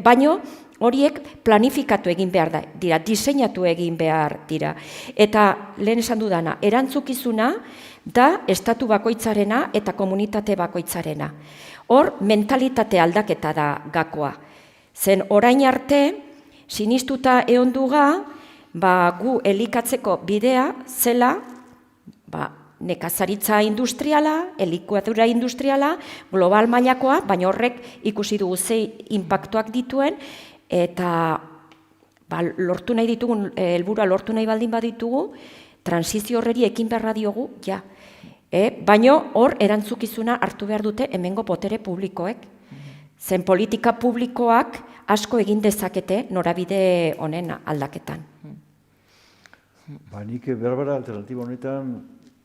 Baino, horiek planifikatu egin behar dira, diseinatu egin behar dira. Eta lehen esan dudana, erantzukizuna da estatu bakoitzarena eta komunitate bakoitzarena. Hor, mentalitate aldaketa da gakoa. Zen orain arte, sinistuta egon duga, gu elikatzeko bidea zela, nekazaritza industriala, elikadura industriala, global mailakoa, baina horrek ikusi dugu ze inpaktuak dituen, eta lortu nahi ditugun, helburua lortu nahi baldin baditugu, transizio horreri ekin beharra diogu, ja. Baina hor erantzukizuna hartu behar dute hemengo botere publikoek. Zen politika publikoak asko egin dezakete norabide honen aldaketan. Nik berbara alternatiba honetan,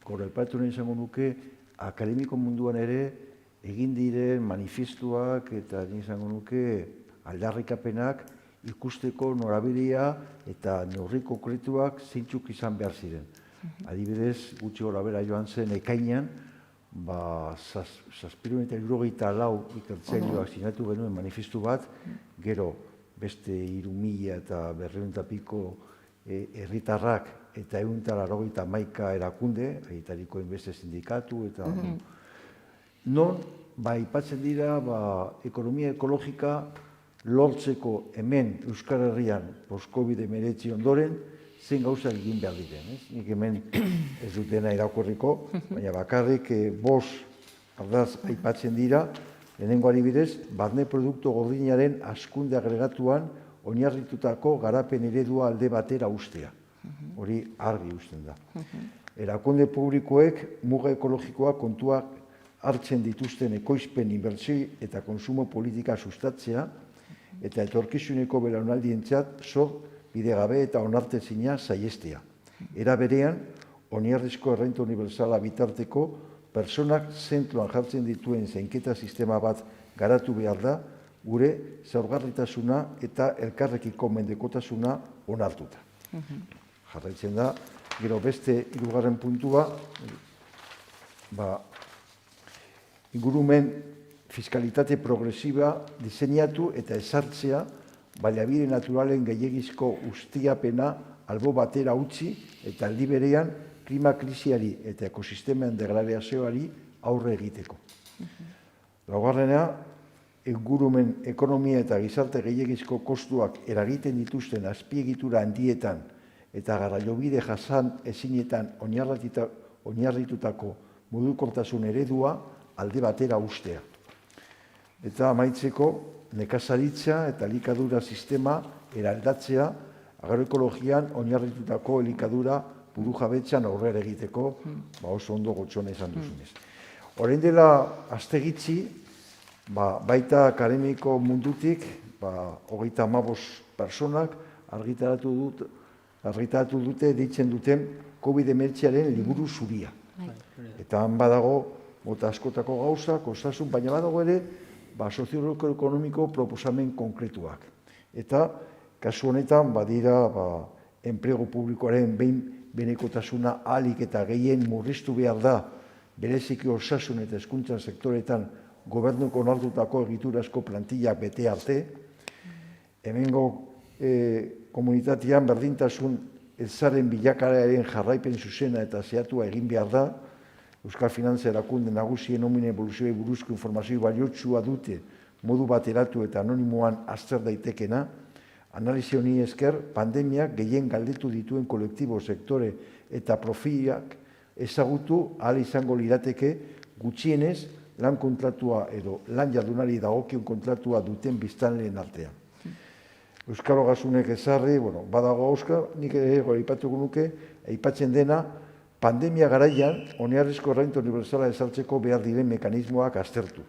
goraipatu nahi izango nuke, akademiko munduan ere egin diren manifestuak eta izango nuke aldarrikapenak ikusteko norabidea eta neurri konkretuak zeintzuk izan behar ziren. Adibidez, gutxi gorabehera joan zen ekainean, 774 ikertzaileak sinatu genuen manifestu bat, gero beste 3.000 eta 200 eta piko herritarrak eta 191 erakunde, aitariko inbeste sindikatu, eta non, aipatzen dira, ekonomia ekologika lortzeko hemen Euskal Herrian post-COVID-19 ondoren, zen gauza egin behar diren. Nik hemen ez dutena irakurriko, baina bakarrik 5 ardaz aipatzen dira, lehenengo adibidez, barne produktu gordinaren hazkunde agregatuan oinarritutako garapen eredua alde batera ustea. Hori argi usten da. Erakunde publikoek muga ekologikoa kontuak hartzen dituzten ekoizpen, inbertsio eta konsumo politika sustatzea eta etorkizuneko belaunaldientzat bidegabe eta onartezina saihestea. Era berean, oinarrizko errenta unibertsala bitarteko pertsonak zentroan jartzen dituen zainketa sistema bat garatu behar da, gure zaurgarritasuna eta elkarrekiko mendekotasuna onartuta. Jarraitzen da, gero beste 3. puntua, ingurumen fiskalitate progresiba diseinatu eta ezartzea baliabide naturalen gehiegizko ustiapena albo batera utzi eta aldi berean klima krisiari eta ekosistemen degradazioari aurre egiteko. Laugarrena, ingurumen ekonomia eta gizarte gehiegizko kostuak eragiten dituzten azpiegitura handietan eta garraiobide jasan ezinetan oinarritutako mugikortasun eredua alde batera ustea. Eta amaitzeko, nekazaritza eta elikadura sistema eraldatzea agroekologian oinarritutako elikadura burujabetzan aurrera egiteko, oso ondo gotxona izan duzunez. Orain dela aste gitxi, baita akademiko mundutik, 35 personak argitaratu dute deitzen duten COVID-19 liburu zuria. Eta han badago mota askotako gauzak, osasun, baina badago ere sozioekonomiko proposamen konkretuak. Eta kasu honetan badira enplegu publikoaren behin-behinekotasuna ahalik eta gehien murriztu behar da bereziki osasun eta hezkuntza sektoretan gobernuko onartutako egiturazko plantillak bete arte. Hemengo komunitatean berdintasun ezaren bilakaeraren jarraipen zuzena eta zehatua egin behar da. Euskal Finantza erakunde nagusien nomine evoluzioei buruzko informazio baliotsua dute modu bateratu eta anonimoan azter daitekena. Analizi honi esker, pandemiak gehien galdetu dituen kolektibo, sektore eta profilak ezagutu ahal izango lirateke gutxienez lan kontratua edo lan jardunari dagokion kontratua duten biztanleen artean. Euskal Ogasunek ezarri, badago auska, nik ere aipatuko nuke, aipatzen dena, pandemia garaian, oinarrizko errenta unibertsala ezartzeko behar diren mekanismoak aztertu.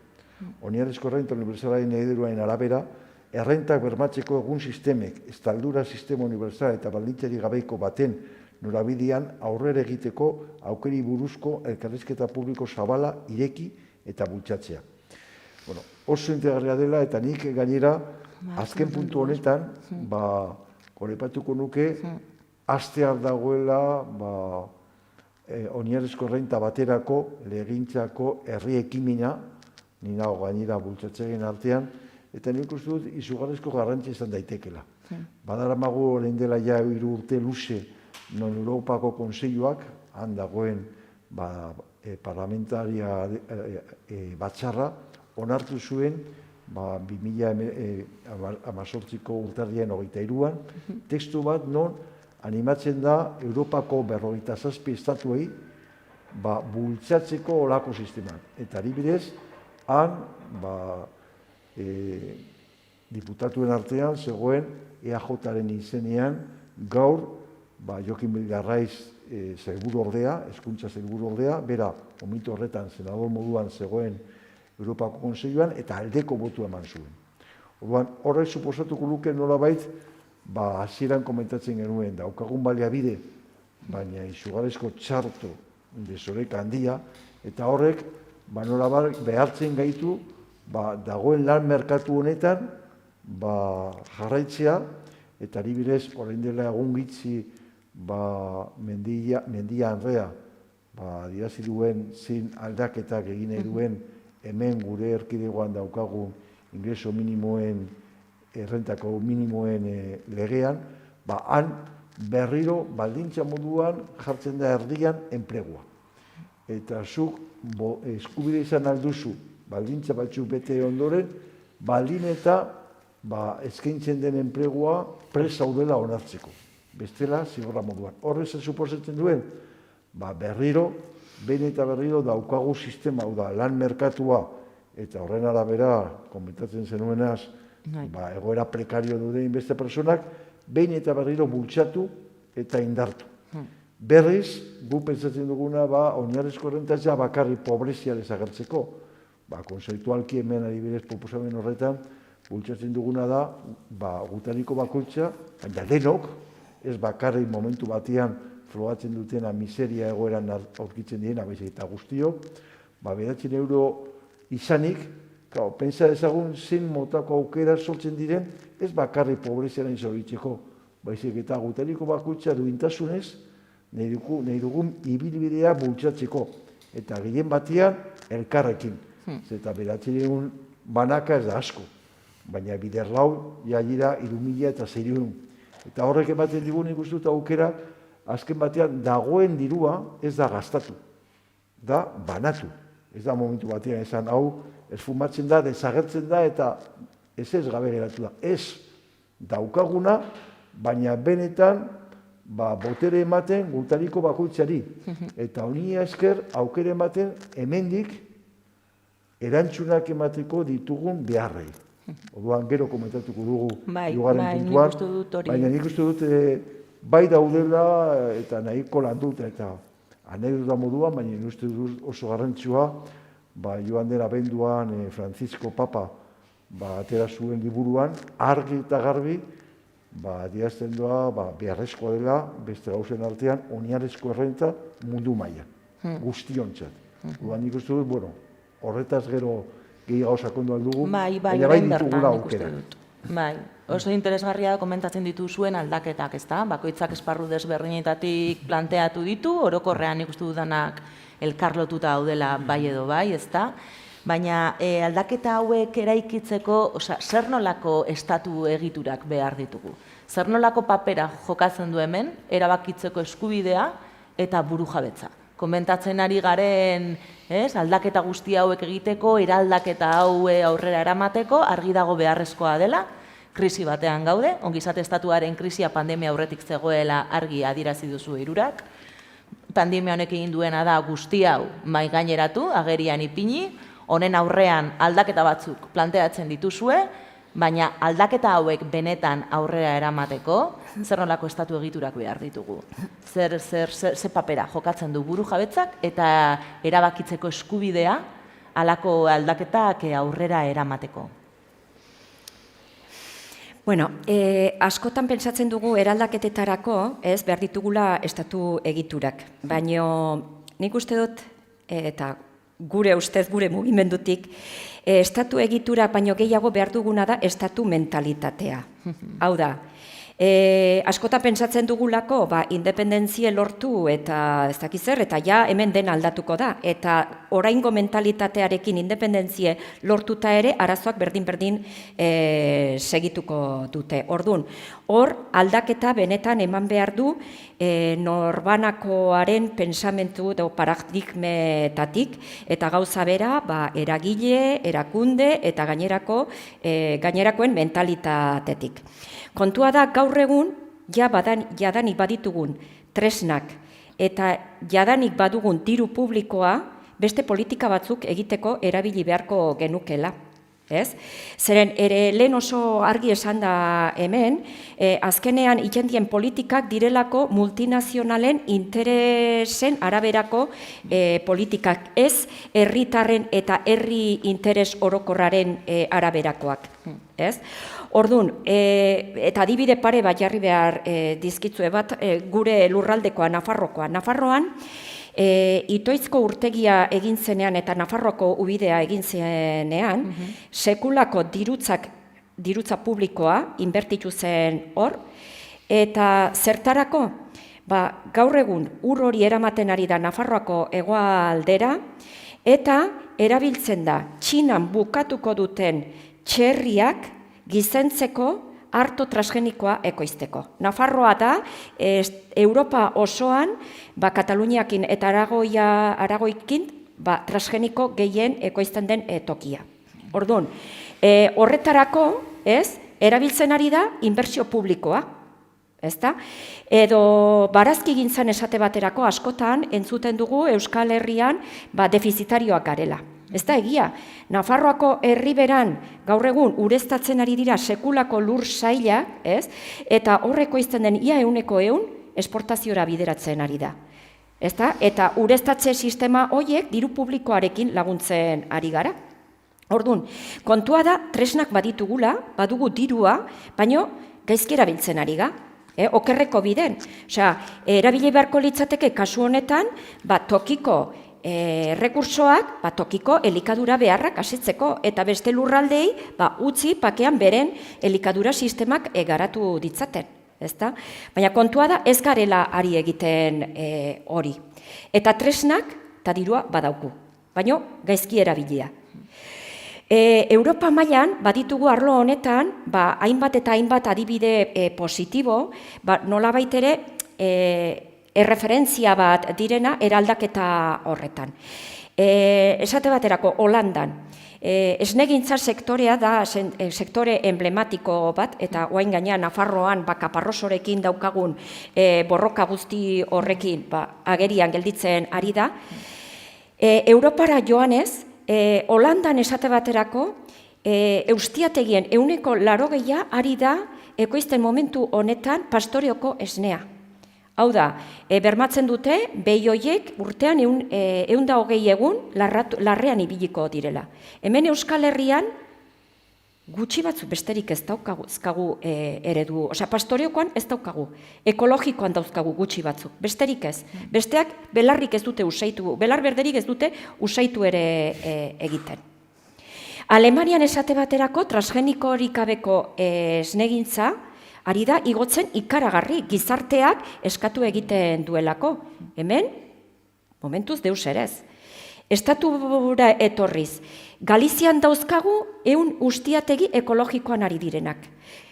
Oinarrizko errenta unibertsalaren ereduaren arabera, errentak bermatzeko egun sistemek, estaldura sistema unibertsala eta baldintzari gabeiko baten norabidean aurrera egiteko aukeri buruzko elkarrizketa publiko zabala ireki eta bultzatzea. Oso integarria dela eta nik gainera azken puntu honetan, goraipatuko nuke, hastear dagoela oinarrizko errenta baterako legegintzako herri ekimena, ni nago gainera bultzatzeen artean, eta nik uste dut izugarrizko garrantzia izan daitekela. Badaramago orain dela ja 3 urte luze non Europako Kontseiluak han dagoen parlamentaria batzarra onartu zuen 2018ko urtarriaren 23an testu bat non animatzen da Europako 57 estatuei bultzatzeko olako sisteman. Eta adibidez, han diputatuen artean zegoen EAJaren izenean gaur Jokin Bildarraiz sailburuordea, hezkuntza sailburuordea, bera momentu horretan senador moduan zegoen Europako Kontseiluan eta aldeko botua eman zuen. Orduan, horrek suposatuko luke nolabait, hasieran komentatzen genuen daukagun baliabide, baina izugarrizko txarto desoreka handia, eta horrek nolabait behartzen gaitu dagoen lan merkatu honetan jarraitzea, eta adibidez, orain dela egun gitzi Mendia Andrea adierazi duen zein aldaketak egin nahi duen hemen gure erkidegoan daukagun ingreso minimoen, errentako minimoen legean, han berriro baldintza moduan jartzen da erdian enplegua. Eta zuk eskubide izan alduzu baldintza batzuk bete ondoren, baldin eta eskaintzen den enplegua prest zaudela onartzeko. Bestela, zigorra moduan. Horrez suposatzen duen, berriro, behin eta berriro daukagu sistema, lan merkatua, eta horren arabera, komentatzen zenuenaz, egoera prekario duden beste personak, behin eta berriro bultzatu eta indartu. Berriz, gu pentsatzen duguna, oinarrizko errentazia bakarri pobrezia desagertzeko. Konzeptualki hemen adibidez proposamen horretan, bultzatzen duguna da, gutariko bakoitza, baina denok, ez bakarri momentu batean frogatzen dutena miseria egoeran aurkitzen diren, baizik eta guztiok, 9 euro izanik, pentsa dezagun zein motako aukera sortzen diren, ez bakarri pobreziaren zauritzeko, baizik eta gutariko bakoitza duintasunez, nahi dugun ibilbidea bultzatzeko, eta gehien batean elkarrekin. Eta 9 egun banaka ez da asko, baina biderlau jaira 3.000 eta 6.000. Eta horrek ematen digun ikustu eta aukera, azken batean dagoen dirua ez da gastatu, da banatu. Ez da momentu batean esan hau, esfumatzen da, desagertzen da eta ez gabe geratu da. Ez daukaguna, baina benetan botere ematen gutariko bakoitzari. Eta honia esker aukera ematen hemendik erantzunak emateko ditugun beharrei. Orduan gero komentatuko dugu hirugarren puntuan, baina nik uste dut bai daudela eta nahiko landuta eta anekdota moduan, baina nik uste dut oso garrantzua, joan dela abenduan Francisco Papa atera zuen liburuan, argi eta garbi, adierazten doa beharrezkoa dela beste gauzen artean oinarrizko errenta mundu mailan, guztiontzat. Orduan nik uste dut, horretaz gero gehiago sakondu aldugu, baina bai ditugula aukera. Oso interesgarria da komentatzen dituzuen aldaketak, ezta? Bakoitzak esparru desberdinetatik planteatu ditu, orokorrean nik uste dudanak elkarlotuta daudela bai edo bai, ezta? Baina aldaketa hauek eraikitzeko, zer nolako estatu egiturak behar ditugu? Zer nolako papera jokatzen du hemen, erabakitzeko eskubidea eta burujabetza? Komentatzen ari garen aldaketa guzti hauek egiteko, eraldaketa hau aurrera eramateko, argi dago beharrezkoa dela, krisi batean gaude, ongizate estatuaren krisia pandemia aurretik zegoela argi adierazi duzu hirurak. Pandemia honek egin duena da guzti hau mahai gaineratu, agerian ipini, honen aurrean aldaketa batzuk planteatzen dituzue, baina aldaketa hauek benetan aurrera eramateko, zer nolako estatu egiturak behar ditugu. Ze papera jokatzen du burujabetzak eta erabakitzeko eskubidea halako aldaketak aurrera eramateko. Bueno, askotan pentsatzen dugu eraldaketetarako, behar ditugula estatu egiturak, baina nik uste dut, eta gure ustez, gure mugimendutik, estatu egitura baino gehiago behar duguna da estatu mentalitatea. Hau da, Askota pentsatzen dugulako, independentzia lortu eta ez dakiz zer, eta ja hemen den aldatuko da. Eta oraingo mentalitatearekin independentzia lortuta ere, arazoak berdin-berdin segituko dute. Orduan, hor aldaketa benetan eman behar du norbanakoaren pensamentu edo paradigmetatik, eta gauza bera eragile, erakunde eta gainerakoen mentalitatetik. Kontua da gaur egun jadanik baditugun tresnak eta jadanik badugun diru publikoa beste politika batzuk egiteko erabili beharko genukela. Zeren, lehen oso argi esan da hemen, azkenean itxendien politikak direlako multinazionalen interesen araberako politikak, ez herritarren eta herri interes orokorraren araberakoak. Orduan, eta adibide pare bat jarri behar dizkitzue bat, gure lurraldekoa, Nafarrokoa. Nafarroan, Itoizko urtegia egin zenean eta Nafarroako ubidea egin zenean, sekulako dirutza publikoa inbertitu zen hor, eta zertarako, gaur egun ur hori eramaten ari da Nafarroako hegoaldera, eta erabiltzen da Txinan bukatuko duten txerriak gizentzeko arto transgenikoa ekoizteko. Nafarroa da, Europa osoan, Kataluniakin eta Aragoikin, transgeniko gehien ekoizten den tokia. Orduan, horretarako, erabiltzen ari da inbertsio publikoa. Edo barazki gintzan esate baterako askotan entzuten dugu Euskal Herrian defizitarioak garela. Ez da egia, Nafarroako herriberan gaur egun ureztatzen ari dira sekulako lur saila, eta horreko izten den ia 100% esportaziora bideratzen ari da. Eta ureztatze sistema horiek diru publikoarekin laguntzen ari gara. Orduan, kontua da tresnak baditugula, badugu dirua, baino gaizki erabiltzen ari ga. Okerreko biden. Erabili beharko litzateke kasu honetan, tokiko rekursoak tokiko elikadura beharrak asetzeko eta beste lurraldei utzi pakean beren elikadura sistemak garatu ditzaten. Baina kontua da ez garela ari egiten hori. Eta tresnak eta dirua badauku, baina gaizki erabilia. Europa mailan baditugu arlo honetan hainbat eta hainbat adibide positibo, nolabait ere erreferentzia bat direna eraldaketa horretan. Esate baterako, Holandan, esnegintza sektorea da sektore emblematiko bat, eta oain gainean Nafarroan Kaparrosorekin daukagun borroka guzti horrekin agerian gelditzen ari da. Europara joanez, Holandan esate baterako, eustiategien 80% ari da ekoizten momentu honetan pastoreoko esnea. Hau da, bermatzen dute, behi horiek urtean 120 egun larrean ibiliko direla. Hemen Euskal Herrian gutxi batzuk besterik ez dauzkagu eredu, pastoreokoan ez daukagu, ekologikoan dauzkagu gutxi batzuk, besterik ez. Besteak belarrik ez dute usaitu, belar berderik ez dute usaitu ere egiten. Alemanian esate baterako transgenikorik gabeko esnegintza, ari da igotzen ikaragarri, gizarteak eskatu egiten duelako. Hemen, momentuz deus erez. Estatura etorriz, Galizian dauzkagu 100 ustiategi ekologikoan ari direnak.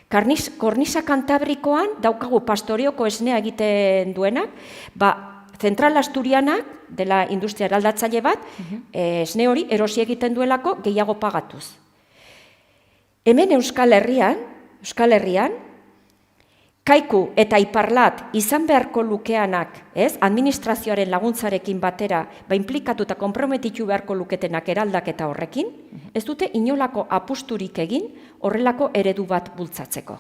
Kornisa Kantabrikoan daukagu pastoreoko esnea egiten duenak, Zentral Asturianak, dela industria eraldatzaile bat, esne hori erosi egiten duelako gehiago pagatuz. Hemen Euskal Herrian, Kaiku eta Iparlat izan beharko lukeanak, administrazioaren laguntzarekin batera, inplikatu eta konprometitu beharko luketenak eraldaketa horrekin, ez dute inolako apusturik egin horrelako eredu bat bultzatzeko.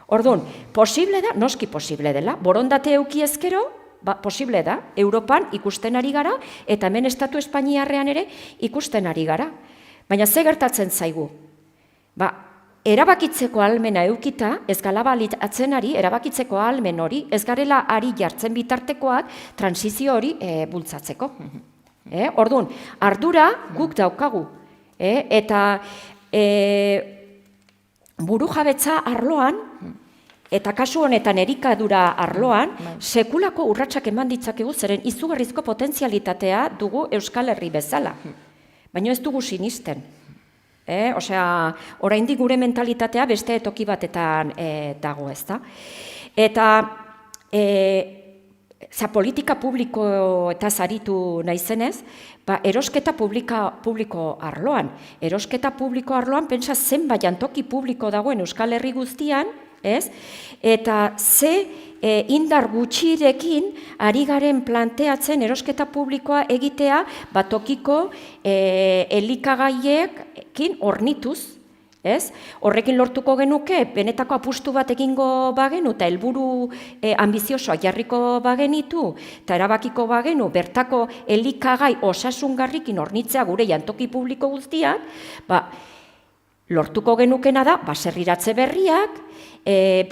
Orduan, posible da, noski posible dela, borondate euki ezkero, posible da, Europan ikusten ari gara, eta hemen Estatu Espainiarrean ere ikusten ari gara. Baina ze gertatzen zaigu? Erabakitzeko ahalmena eukita, ez gala baliatzen ari, erabakitzeko ahalmen hori, ez garela ari jartzen bitartekoak transizio hori bultzatzeko. Orduan, ardura guk daukagu. Eta burujabetza arloan, Eta kasu honetan elikadura arloan, sekulako urratsak eman ditzakegu zeren izugarrizko potentzialitatea dugu Euskal Herri bezala. Baina ez dugu sinisten. Osea, oraindik gure mentalitatea beste toki batetan dago, ezta? Eta politika publiko eta zaritu naizenez, erosketa publiko arloan. Erosketa publiko arloan, pentsa zenbait jantoki publiko dagoen Euskal Herri guztian, ez? Eta ze indar gutxirekin ari garen planteatzen erosketa publikoa egitea tokiko elikagaiekin hornituz, ez? Horrekin lortuko genuke, benetako apustu bat egingo bagenu eta helburu ambiziosoak jarriko bagenitu eta erabakiko bagenu bertako elikagai osasungarrikin hornitzea gure jantoki publiko guztiak, lortuko genukena da baserriratze berriak,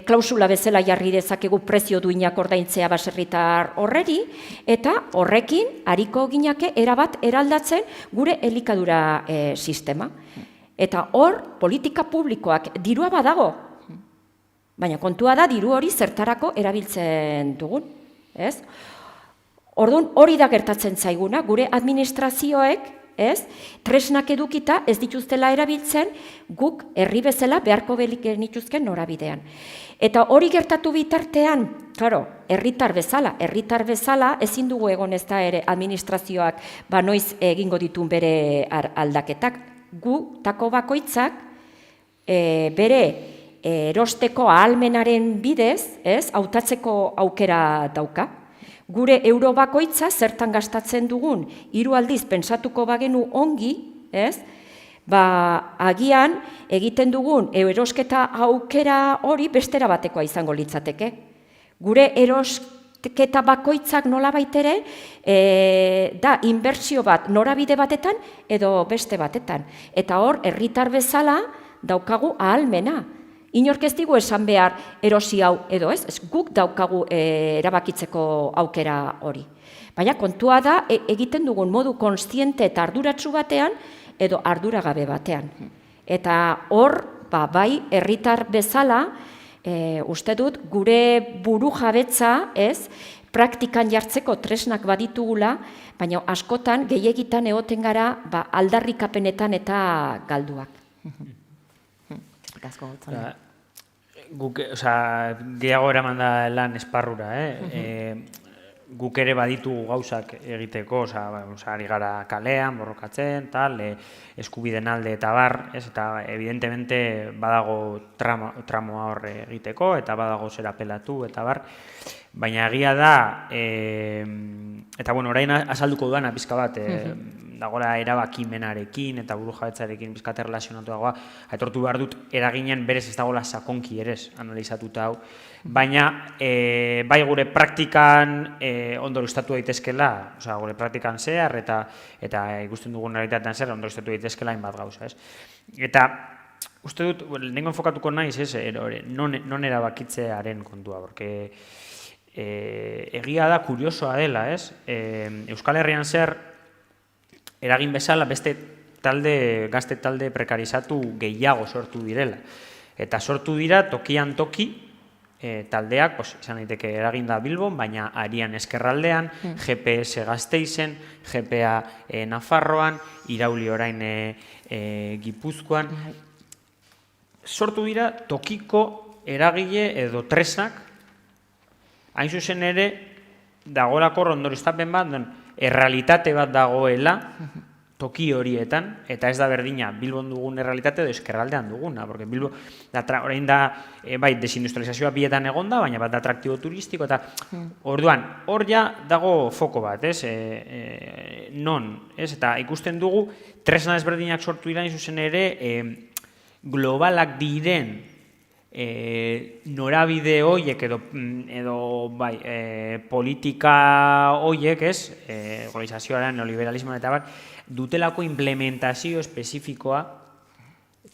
klausula bezala jarri dezakegu prezio duinak ordaintzea baserritar horreri, eta horrekin hariko ginake erabat eraldatzen gure elikadura sistema. Eta hor, politika publikoak dirua badago, baina kontua da diru hori zertarako erabiltzen dugun, ez? Orduan hori da gertatzen zaiguna, gure administrazioek, ez? Tresnak edukita ez dituztela erabiltzen guk herri bezala beharko genituzken norabidean. Eta hori gertatu bitartean, claro, herritar bezala ezin dugu egon ez da ere administrazioak noiz egingo ditun bere aldaketak. Gutako bakoitzak bere erosteko ahalmenaren bidez, ez, hautatzeko aukera dauka. Gure euro bakoitza zertan gastatzen dugun, 3 aldiz pentsatuko bagenu ongi, ez? Agian egiten dugun erosketa aukera hori bestera batekoa izango litzateke. Gure erosketa bakoitzak nolabait ere da inbertsio bat norabide batetan edo beste batetan. Eta hor, herritar bezala daukagu ahalmena. Inork ez digu esan behar erosi hau edo ez, guk daukagu erabakitzeko aukera hori. Baina kontua da egiten dugun modu kontziente eta arduratsu batean edo arduragabe batean. Eta hor, bai, herritar bezala, uste dut, gure buru jabetza, ez, praktikan jartzeko tresnak baditugula, baina askotan gehiegitan egoten gara aldarrikapenetan eta galduak. Guk, gehiago eraman da lan esparrura, guk ere baditugu gauzak egiteko, ari gara kalean, borrokatzen, eskubideen alde eta bar, eta evidentemente badago tramoa hor egiteko, eta badago zer apelatu eta bar, baina egia da, eta orain azalduko duana pizka bat, dagoela erabakimenarekin eta burujabetzarekin bizkate relazionatuagoa, aitortu behar dut eraginen berez ez dagoela sakonki ere analizatuta hau, baina bai gure praktikan ondorioztatu daitezkela, gure praktikan zehar eta ikusten dugun realitatean zer ondorioztatu daitezkela hainbat gauza, ez? Eta uste dut, lehenengo enfokatuko naiz, non erabakitzearen kontua, porque egia da, kuriosoa dela, ez? Euskal Herrian zer eragin bezala beste gazte talde prekarizatu gehiago sortu direla. Eta sortu dira tokian toki taldeak, izan daiteke eragin da Bilbon, baina Arian Ezkerraldean, GPS Gasteizen, GPA Nafarroan, Irauli orain Gipuzkoan. Sortu dira tokiko eragile edo tresnak, hain zuzen ere, dagoelako ondorioztapen bat, errealitate bat dagoela toki horietan, eta ez da berdina Bilbon dugun errealitate edo Ezkerraldean duguna, porque Bilbo orain da, bai, desindustrializazioa bietan egon da, baina bat da atraktibo turistiko, eta orduan, hor ja dago foko bat, ez, non, ez, eta ikusten dugu, tresna ezberdinak sortu dira, zuzen ere, globalak diren norabide horiek edo politika horiek, ez, globalizazioaren, neoliberalismoan eta bat, dutelako implementazio espezifikoa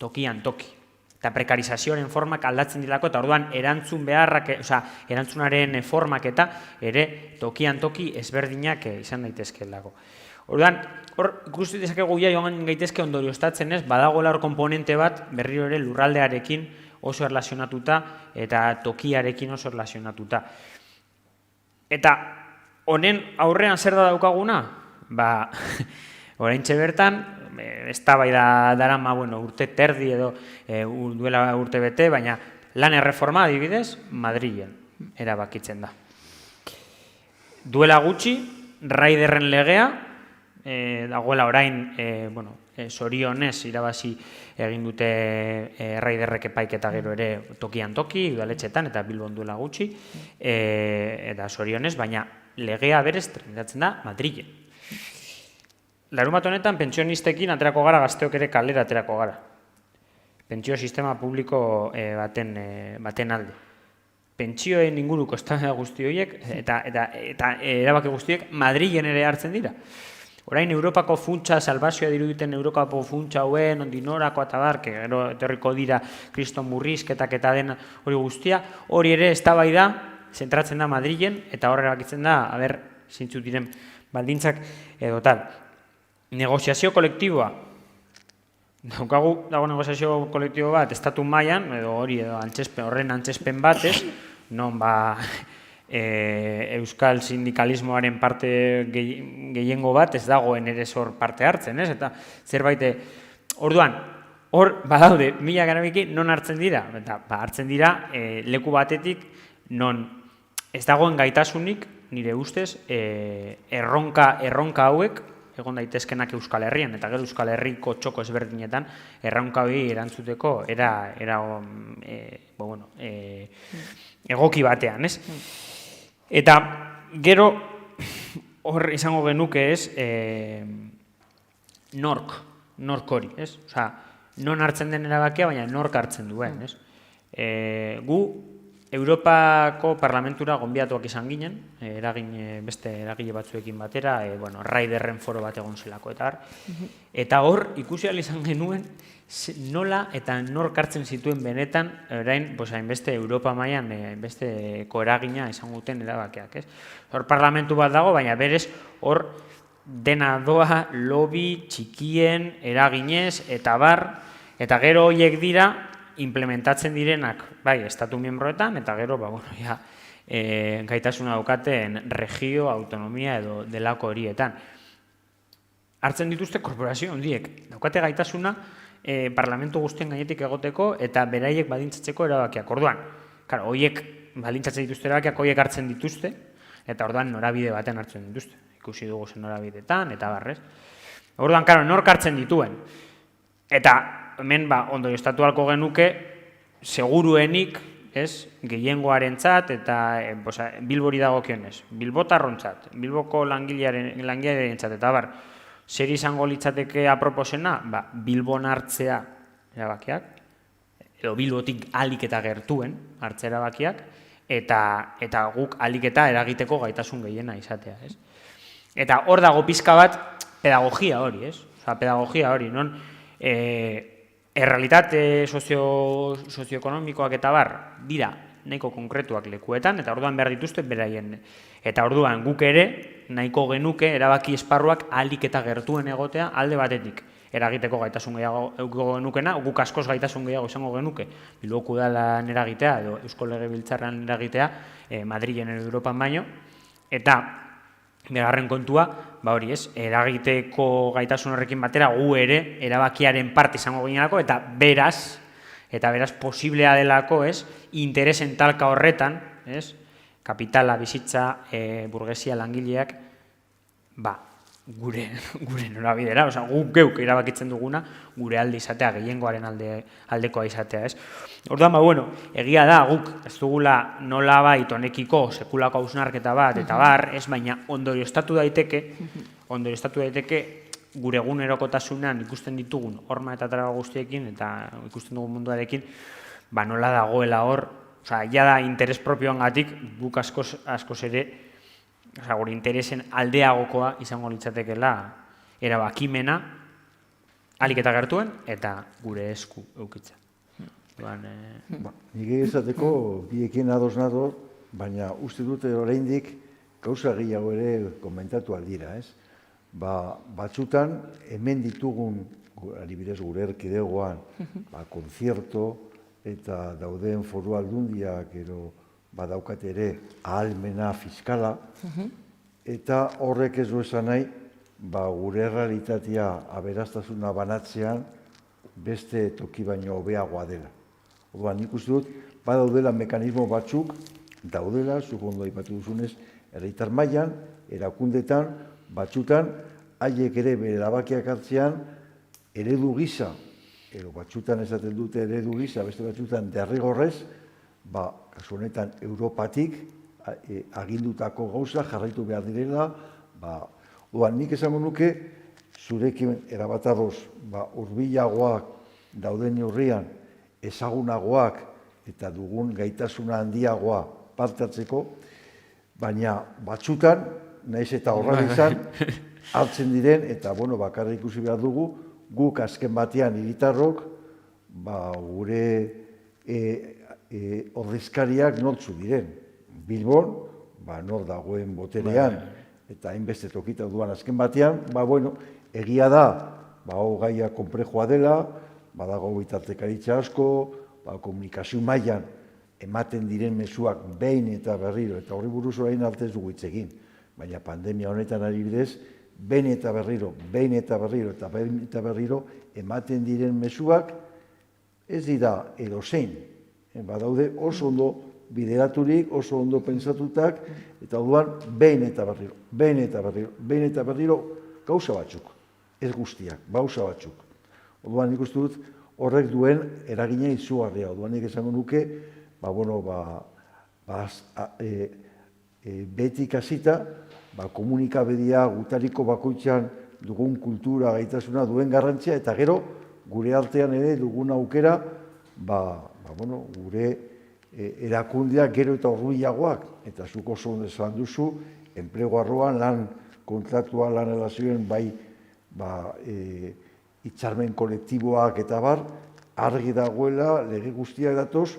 tokian toki. Eta prekarizazioaren formak aldatzen dilako, eta orduan erantzun beharrak, erantzunaren formak eta ere tokian toki ezberdinak izan daitezkeelako. Orduan, hor ikustu dezakegu joan gaitezke ondorioztatzen ez, badagoela hor komponente bat berriro ere lurraldearekin oso erlazionatuta eta tokiarekin oso erlazionatuta. Eta honen aurrean zer da daukaguna? Ba, oraintxe bertan, eztabaida darama, urte terdi edo duela urte bete, baina lan erreforma adibidez, Madrilen erabakitzen da. Duela gutxi, Raiderren legea, dagoela orain, zorionez irabazi egin dute Raiderrek epaiketa gero ere tokian toki, udaletxetan eta Bilbon duela gutxi, eta zorionez, baina legea berez tramitatzen da Madrilen. Larunbat honetan pentsionistekin aterako gara, gazteok ere kalera aterako gara. Pentsio sistema publiko baten alde. Pentsioen inguruko eztabaida guzti horiek eta erabaki guztiek Madrilen ere hartzen dira. Orain Europako funtsa, salbazioa diruditen Europako funtsa hauen, ondinorako eta bar, gero etorriko dira kriston murrizketak eta den hori guztia, hori ere eztabaida zentratzen da Madrilen eta hor erabakitzen da, zeintzuk diren baldintzak edo tal. Negoziazio kolektiboa. Dago negoziazio kolektibo bat, estatu mailan, edo hori edo horren antzespen batez, non euskal sindikalismoaren parte gehiengo bat ez dagoen ere zor parte hartzen, ez? Eta zerbait, orduan, hor badaude, mila garabiki non hartzen dira? Eta hartzen dira leku batetik non ez dagoen gaitasunik, nire ustez, erronka hauek, egon daitezkenak Euskal Herrian, eta gero Euskal Herriko txoko ezberdinetan erronka hori erantzuteko egoki batean, ez? Eta gero hor izango genuke ez nork hori, ez? Osa, non hartzen den erabakia, baina nork hartzen duen, ez? Gu Europako parlamentura gonbidatuak izan ginen, beste eragile batzuekin batera, Raiderren foro bat egon zelako eta hor ikusi ahal izan genuen nola eta nork hartzen zituen benetan orain hainbeste Europa mailan hainbesteko eragina izan guten erabakiak, ez? Hor parlamentu bat dago, baina berez hor dena doa lobby txikien eraginez eta bar, eta gero horiek dira implementatzen direnak, bai, estatu miembroetan, eta gero, gaitasuna daukaten regio, autonomia edo delako horietan. Hartzen dituzte korporazio handiek, daukate gaitasuna parlamentu guztien gainetik egoteko eta beraiek baldintzatzeko erabakiak. Orduan, horiek baldintzatzen dituzte erabakiak, horiek hartzen dituzte, eta orduan norabide baten hartzen dituzte. Ikusi dugu zen norabidetan, eta barrez. Orduan, nork hartzen dituen. Eta hemen ondorioztatu ahalko genuke seguruenik, gehiengoarentzat eta Bilbori dagokionez, bilbotarrontzat, Bilboko langilearentzat eta bar, zer izango litzateke aproposena? Bilbon hartzea erabakiak, edo Bilbotik ahalik eta gertuen hartzea erabakiak, eta guk ahalik eta eragiteko gaitasun gehiena izatea, ez? Eta hor dago pizka bat pedagogia hori, ez? Pedagogia hori, non errealitate sozioekonomikoak eta bar dira nahiko konkretuak lekuetan, eta orduan behar dituzte beraien. Eta orduan guk ere nahiko genuke erabaki esparruak ahalik eta gertuen egotea alde batetik. Eragiteko gaitasun gehiago genukena, guk askoz gaitasun gehiago izango genuke, Bilboko udalan eragitea edo Eusko Legebiltzarrean eragitea, Madrilen edo Europan baino, eta bigarren kontua, hori ez, eragiteko gaitasun horrekin batera gu ere erabakiaren parte izango ginealako, eta beraz posiblea delako, ez, interesen talka horretan, ez, kapitala, bizitza, burgesia, langileak, gure norabidera, guk geuk erabakitzen duguna, gure alde izatea, gehiengoaren aldekoa izatea, ez. Orduan, egia da, guk ez dugula nolabait honekiko sekulako hausnarketa bat, eta bar, ez, baina ondorioztatu daiteke gure egunerokotasunean ikusten ditugun horma eta traba guztiekin, eta ikusten dugun munduarekin, nola dagoela hor, da interes propioangatik guk askoz ere, gure interesen aldeagokoa izango litzatekela erabakimena ahalik eta gertuen eta gure esku eukitza. Nik egizateko biekin ados nado, baina uste dute oraindik gauza gehiago ere komentatu aldira, ez? Batzutan hemen ditugun, adibidez gure erkidegoan, konzierto, eta dauden foru aldundiak ero badaukat ere ahalmena fiskala, eta horrek ez du esan nahi, gure realitatea aberastasuna banatzean beste toki baino hobeagoa dela. Orduan, nik uste dut, badaudela mekanismo batzuk, daudela, zuk ondo aipatu duzunez, herritar mailan, erakundetan, batzutan, haiek ere bere erabakiak hartzean, eredu gisa, edo batzutan esaten dute eredu gisa, beste batzutan derrigorrez, kasu honetan Europatik agindutako gauza jarraitu behar direla, orduan, nik esango nuke, zurekin erabataroz, hurbilagoak dauden neurrian, ezagunagoak eta dugun gaitasuna handiagoa parte hartzeko, baina batzutan, naiz eta horrela izan, hartzen diren, eta bakarrik ikusi behar dugu, guk azken batean hiritarrok, gure ordezkariak nortzu diren. Bilbon, nor dagoen boterean, eta hainbeste tokita duan azken batean, egia da, gaia konplexua dela, badago bitartekaritza asko, komunikazio mailan ematen diren mezuak behin eta berriro, eta horri buruz orain arte ez dugu hitz egin, baina pandemia honetan ari bidez, behin eta berriro, eta behin eta berriro ematen diren mezuak ez dira edozein. Badaude oso ondo bideraturik, oso ondo pentsatutak, eta orduan behin eta berriro gauza batzuk, ez guztiak, gauza batzuk. Orduan nik uste dut horrek duen eragina izugarria. Orduan nik esango nuke, betik hasita, komunikabideak gutariko bakoitzan dugun kultura gaitasuna duen garrantzia, eta gero gure artean ere dugun aukera, gure erakundeak gero eta hurbilagoak, eta zuk oso ondo esan duzu, enplegu arloan lan kontratua lan erlazioen hitzarmen kolektiboak eta bar, argi dagoela, lege guztiak datoz,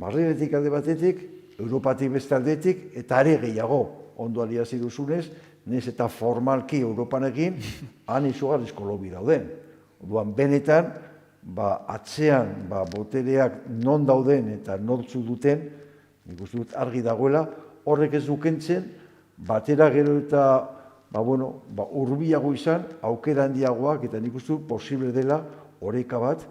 Madriletik alde batetik, Europatik beste aldetik, eta are gehiago, ondo aliazi duzunez, nez eta formalki Europanekin, han izugarrizko lobi dauden. Orduan, benetan, atzean, botereak non dauden eta nortzu duten, nik uste dut argi dagoela, horrek ez dukentzen, batera gero eta hurbilago izan, aukera handiagoak, eta nik uste posible dela oreka bat,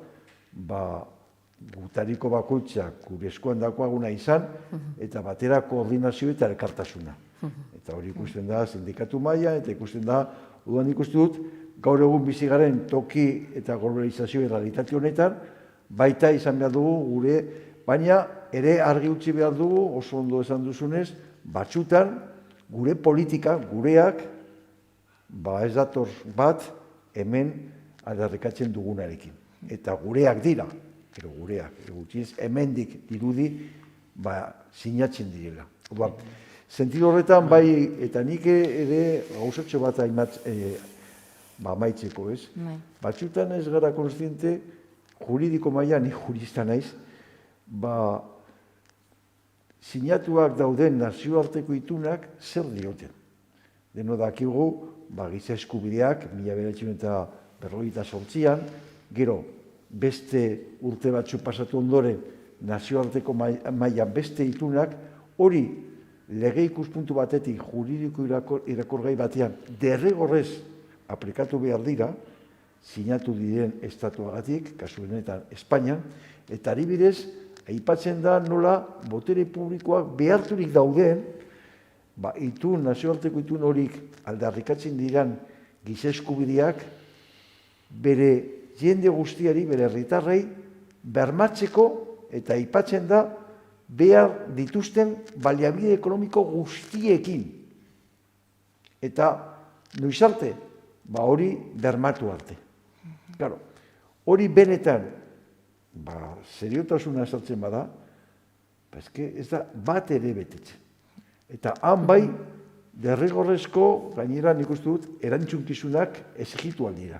gutariko bakoitzak gure eskuan dakoaguna izan, eta batera koordinazio eta elkartasuna. Eta hori ikusten da sindikatu maila, eta ikusten da, udan ikusten dut, gaur egun bizi garen toki eta globalizazio errealitate honetan, baita izan behar dugu gure, baina ere argi utzi behar dugu, oso ondo esan duzunez, batzutan gure politika, gureak, ez dator bat hemen aldarrikatzen dugunarekin. Eta gureak dira, gutxiz, hemendik dirudi, sinatzen direla. Sentido horretan, eta nik ere gauzatxo bat amaitzeko, ez? Batzutan ez gara konstiente, juridiko mailan, ni jurista naiz, sinatuak dauden nazioarteko itunak zer dioten. Deno dakigu, giza eskubideak, 1958an, gero beste urte batzu pasatu ondoren nazioarteko mailan beste itunak, hori lege ikuspuntu batetik juridiko irakurgai batean derrigorrez aplikatu behar dira, sinatu diren estatuagatik, kasu honetan Espainian, eta adibidez, aipatzen da nola botere publikoak beharturik dauden, nazioarteko itun horik aldarrikatzen diran giza eskubideak bere jende guztiari, bere herritarrei, bermatzeko eta aipatzen da behar dituzten baliabide ekonomiko guztiekin. Eta noiz arte, hori bermatu arte. Hori benetan, seriotasuna esartzen bada, ez da bat ere betetzen. Eta han bai, derrigorrezko, gainera nik uste dut, erantzunkizunak exigitu aldira.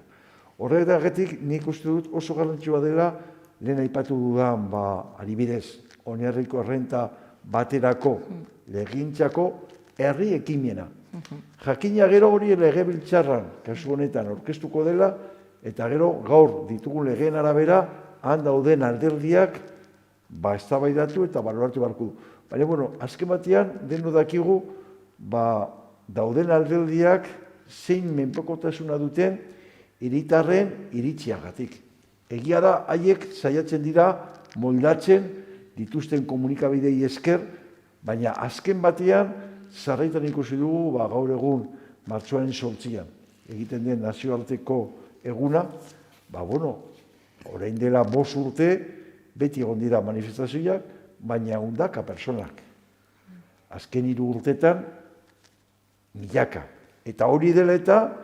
Horregatik nik uste dut oso garrantzua dela, lehen aipatu dudan, adibidez, oinarriko errenta baterako, legintzako, herri ekimena. Jakina gero hori legebiltzarran, kasu honetan aurkeztuko dela, eta gero gaur ditugun legeen arabera, han dauden alderdiak eztabaidatu eta baloratu beharko. Baina, bueno, azken batean, deno dakigu, dauden alderdiak zein menpekotasuna duten hiritarren iritziagatik. Egia da, haiek saiatzen dira moldatzen dituzten komunikabidei esker, baina azken batean, zarraitan ikusi dugu, gaur egun martxoaren 8 egiten den nazioarteko eguna, orain dela 5 urte, beti egon dira manifestazioak, baina undaka personak. Azken 3 urtetan, milaka. Eta hori dela eta,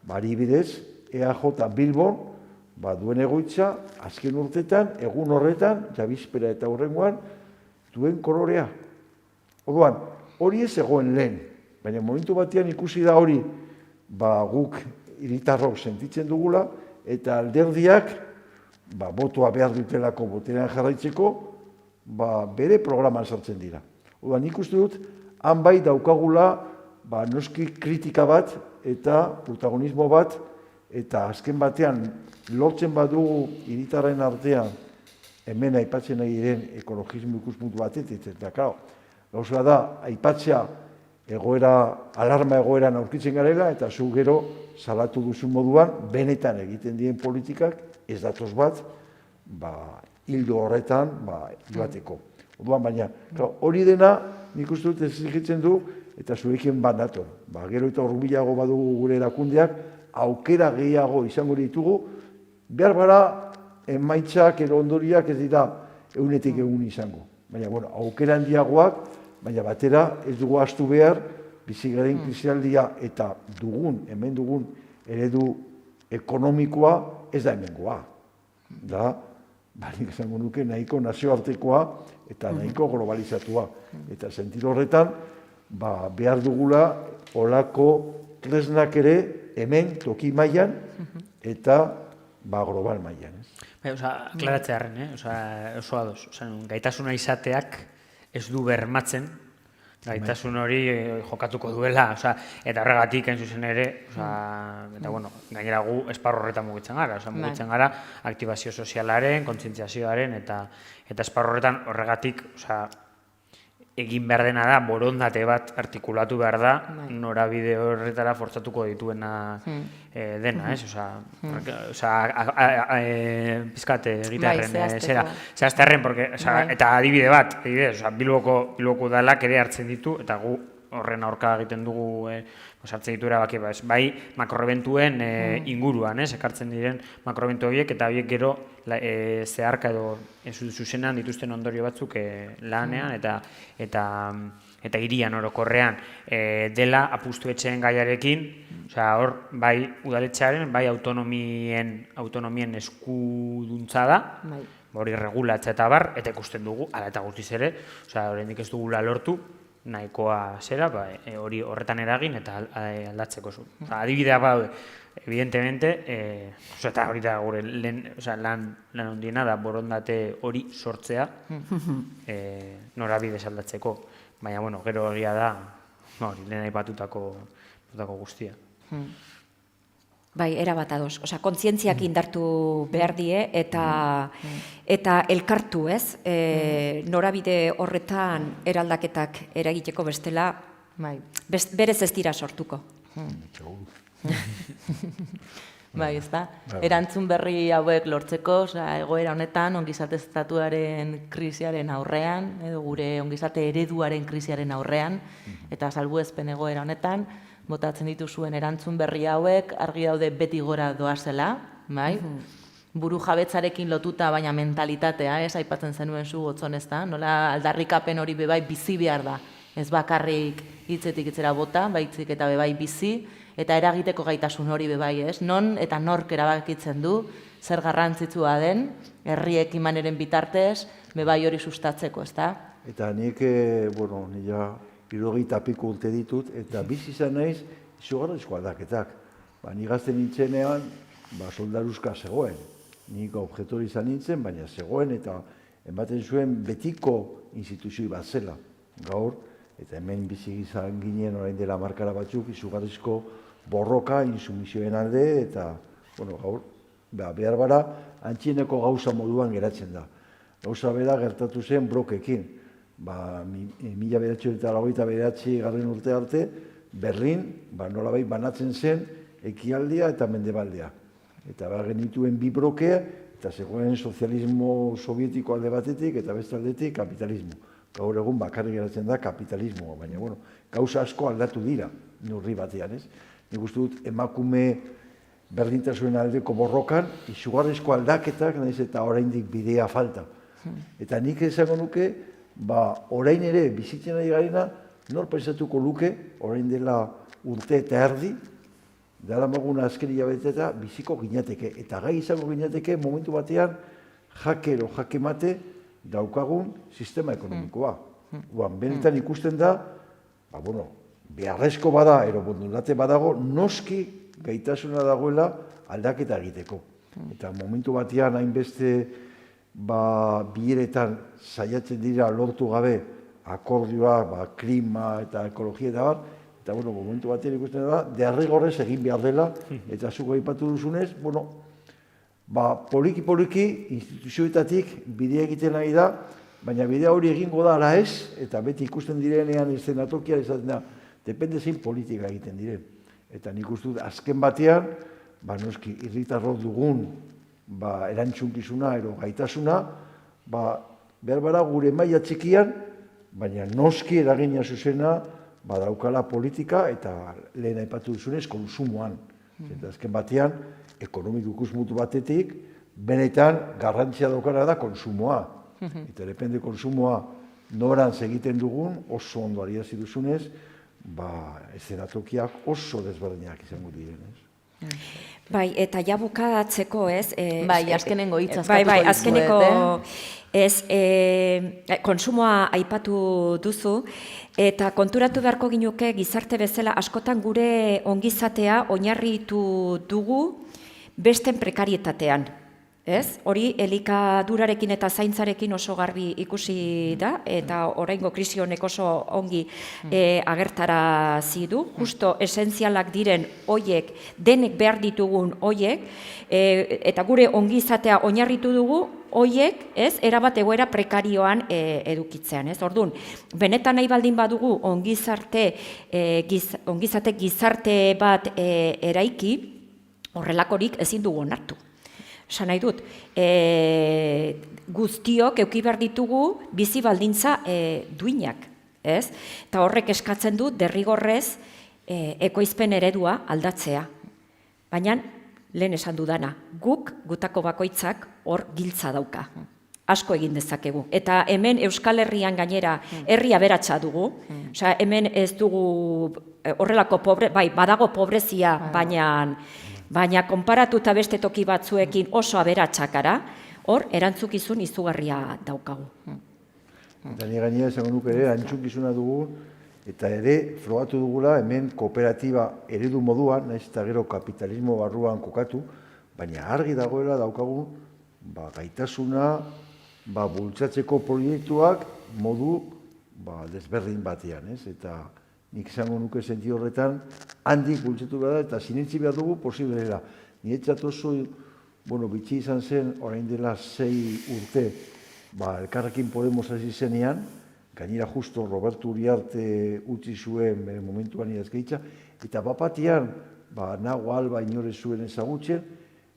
adibidez, EAJ Bilbon, duen egoitza, azken urtetan, egun horretan, jabizpera eta hurrengoan, duen kolorea. Orduan, hori ez egoen lehen, baina momentu batean ikusi da hori, guk hiritarrok sentitzen dugula, eta alderdiak, botoa behar dutelako boterean jarraitzeko, bere programan sartzen dira. Orduan, nik uste dut, han bai daukagula, noski kritika bat eta protagonismo bat, eta azken batean lortzen badugu hiritarren artean hemen aipatzen nahi diren ekologismo ikuspuntu batetik, eta gauza da, aipatzea alarma egoeran aurkitzen garela, eta zu gero salatu duzun moduan, benetan egiten diren politikak ez datoz bat, hildo horretan joateko. Orduan, baina, hori dena nik uste dut exigitzen du, eta zuekin bat nator. Gero eta hurbilago badugu gure erakundeak, aukera gehiago izango ditugu, behar bara emaitzak edo ondoriak ez dira egunetik egun izango. Baina, aukera handiagoak, baina batera ez dugu ahaztu behar, bizigaren krisialdia eta hemen dugun eredu ekonomikoa ez da hemengoa. Da, nik esango nuke nahiko nazioartekoa eta nahiko globalizatua. Eta sentido horretan, behar dugula olako tresnak ere hemen toki mailan eta global mailan. Aklaratzearen, oso ados. Gaitasuna izateak ez du bermatzen, gaitasun hori jokatuko duela, eta horregatik hain zuzen ere, eta gainera gu esparru horretan mugitzen gara, mugitzen gara aktibazio sozialaren, kontzientziazioaren, eta esparru horretan horregatik, egin behar dena da, borondate bat artikulatu behar da, norabide horretara fortzatuko dituena dena, ez? Pizkat egitearen zera. Zehaztearen, eta adibide bat, Bilboko udalak ere hartzen ditu, eta gu horren aurka egiten dugu hartzen ditu erabaki, bai makroebentuen inguruan, ekartzen diren makroebentu horiek, eta horiek gero zeharka edo zuzenean dituzten ondorio batzuk lanean eta hirian orokorrean dela apustu etxeen gaiarekin, hor bai udaletxearen, bai autonomien eskuduntza da, hori regulatza eta bar, eta ikusten dugu, ala eta guztiz ere, oraindik ez dugula lortu, nahikoa zera, hori horretan eragin eta aldatzeko zu. Adibidea badu, evidentemente, eta hori da gure lan ondiena da borondate hori sortzea norabidez aldatzeko. Baina, gero horia da, lehen aipatutako guztia. Bai, erabat ados. Kontzientziak indartu behar die eta elkartu, ez? Norabide horretan eraldaketak eragiteko bestela, berez ez dira sortuko. Bai, ez da. Erantzun berri hauek lortzeko, egoera honetan, ongizate estatuaren krisiaren aurrean, edo gure ongizate ereduaren krisiaren aurrean, eta salbuespen egoera honetan, botatzen dituzuen erantzun berri hauek, argi daude beti gora doazela, bai? Buru jabetzarekin lotuta, baina mentalitatea, ez aipatzen zenuen zu gotzon ez da, nola aldarrikapen hori bebai bizi behar da, ez bakarrik hitzetik hitzera bota, baitzik eta bebai bizi, eta eragiteko gaitasun hori bebai, ez? Non eta nork erabakitzen du, zer garrantzitsua den, herriek imaneren bitartez, bebai hori sustatzeko, ez da? Eta nik, nila 70 piko urte ditut, eta bizi izan naiz, izugarrizko aldaketak. Ni gazten nintzenean, soldaruzka zegoen. Nik objetori izan nintzen, baina zegoen, eta ematen zuen betiko instituzioi bat zela. Gaur, eta hemen bizi izan ginen orain dela markara batzuk, izugarrizko borroka, insumizioen alde, eta, gaur, behar bara, antxieneko gauza moduan geratzen da. Gauza bera gertatu zen blokekin. 1989 garren urte arte, Berlin nolabait banatzen zen ekialdea eta mendebaldea. Eta genituen bi blokea, eta zegoen sozialismo sovietiko alde batetik eta beste aldetik kapitalismo. Gaur egun bakarrik geratzen da kapitalismoa, baina gauza asko aldatu dira, neurri batean, ez? Nik uste dut emakume berdintasunen aldeko borrokan, izugarrizko aldaketak, nahiz eta oraindik bidea falta. Eta nik esango nuke, orain ere bizitzen ari garena, nor pentsatuko luke, orain dela urte eta erdi, dara maguna azken hilabeteta biziko ginateke. Eta gai izango ginateke momentu batean jakero jakemate daukagun sistema ekonomikoa. Benetan ikusten da, beharrezko bada, erobondulate badago, noski gaitasuna dagoela aldaketa egiteko. Eta momentu batean hainbeste bileretan saiatzen dira lortu gabe akordioa, klima eta ekologia eta bar, eta momentu batean ikusten da, derrigorrez egin behar dela, eta zuko aipatu duzunez, poliki-poliki instituzioetatik bidea egiten nahi da, baina bidea hori egingo da ala ez, eta beti ikusten direnean eszenatokia esaten da, depende zein politika egiten diren. Eta nik uste dut azken batean, noski irritarrok dugun erantzunkizuna edo gaitasuna, behar bara gure maila txikian, baina noski eragina zuzena daukala politika eta lehen aipatu duzunez konsumoan. Eta azken batean, ekonomiko ikusmutu batetik, benetan garrantzia daukana da konsumoa. Eta depende konsumoa norantz egiten dugun, oso ondo ariazi duzunez, eszenatokiak oso desberdinak izango direnez. Bai, eta ja bukatzeko, ez? Bai, azkenengo hitz Bai, azkeneko, ez, konsumoa aipatu duzu, eta konturatu beharko ginuke gizarte bezala askotan gure ongizatea oinarritu dugu besten prekarietatean. Ez? Hori elikadurarekin eta zaintzarekin oso garbi ikusi da, eta oraingo krisi honek oso ongi agertarazi du. Justo esentzialak diren hoiek, denek behar ditugun hoiek, eta gure ongizatea oinarritu dugu hoiek, ez, erabat egoera prekarioan edukitzean, ez? Orduan, benetan nahi baldin badugu ongizate gizarte bat eraiki, horrelakorik ezin dugu onartu. Esan nahi dut, guztiok eduki behar ditugu bizi baldintza duinak, ez? Eta horrek eskatzen du derrigorrez ekoizpen eredua aldatzea. Baina, lehen esan dudana, gutako bakoitzak hor giltza dauka. Asko egin dezakegu. Eta hemen Euskal Herrian gainera herri aberatsa dugu. Osea, hemen ez dugu horrelako badago pobrezia, baina konparatuta beste toki batzuekin oso aberatsakara, hor erantzukizun izugarria daukagu. Eta ni gainera esango nuke ere, erantzukizuna dugu, eta ere frogatu dugula hemen kooperatiba eredu moduan, nahiz eta gero kapitalismo barruan kokatu, baina argi dagoela daukagu gaitasuna bultzatzeko proiektuak modu desberdin batean, ez? Eta nik izango nuke sentio horretan handik bultzatu behar da eta sinetsi behar dugu posible dela. Niretzat oso, bitxi izan zen, orain dela 6 urte, Elkarrekin Podemos hasi zenean, gainera justo Roberto Uriarte utzi zuen momentuan idazkaritza, eta bapatian, nago alba inore zuen ezagutzen,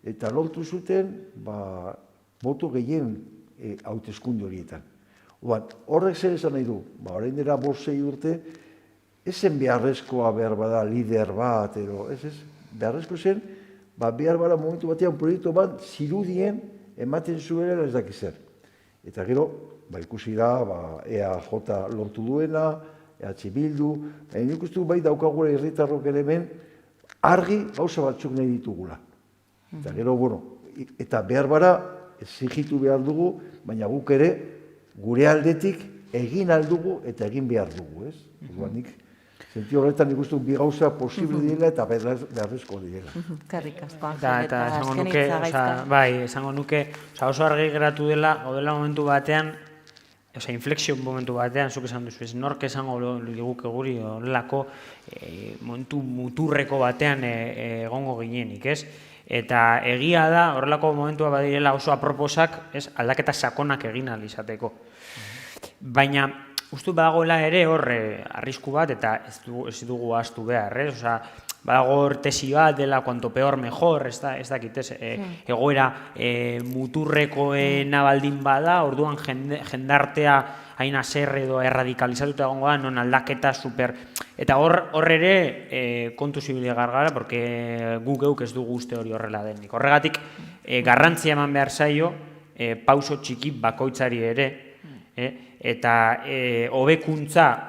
eta lortu zuten, boto gehien hauteskunde horietan. Horrek zer esan nahi du, orain dela 5-6 urte, ezen beharrezkoa behar bada lider bat, beharrezko zen, behar bada momentu batean proiektu bat zirudien ematen zuela ez dakiz zer. Eta gero, ikusi da, EAJ lortu duena, EH Bildu, nik uste bai daukagura herritarrok ere hemen argi gauza batzuk nahi ditugula. Eta gero, eta behar bada exigitu behar dugu, baina guk ere gure aldetik egin aldugu eta egin behar dugu, ez? Sentio horretan ikustu bi gauza posible direla eta beharrezko direla. Karrik asko, Eta esango nuke, oso argi geratu dela, gaudela momentu batean, inflexio momentu batean, zuk esan duzu, nork esango liguke guri, horrelako momentu muturreko batean egongo ginenik, ez? Eta egia da, horrelako momentua badirela oso aproposak, aldaketa sakonak egin ahal izateko. Baina, uste badagoela ere horre arrisku bat, eta ez dugu ahaztu behar, Osea, badago hor tesi bat dela cuanto peor mejor, ez dakit, egoera muturrekoena baldin bada, orduan jendartea hain aserre edo erradikalizatuta egongo da, non aldaketa super... Eta hor ere kontu zibile gara, porque gu geuk ez dugu uste hori horrela denik. Horregatik, garrantzia eman behar zaio, pauso txiki bakoitzari ere, eta hobekuntza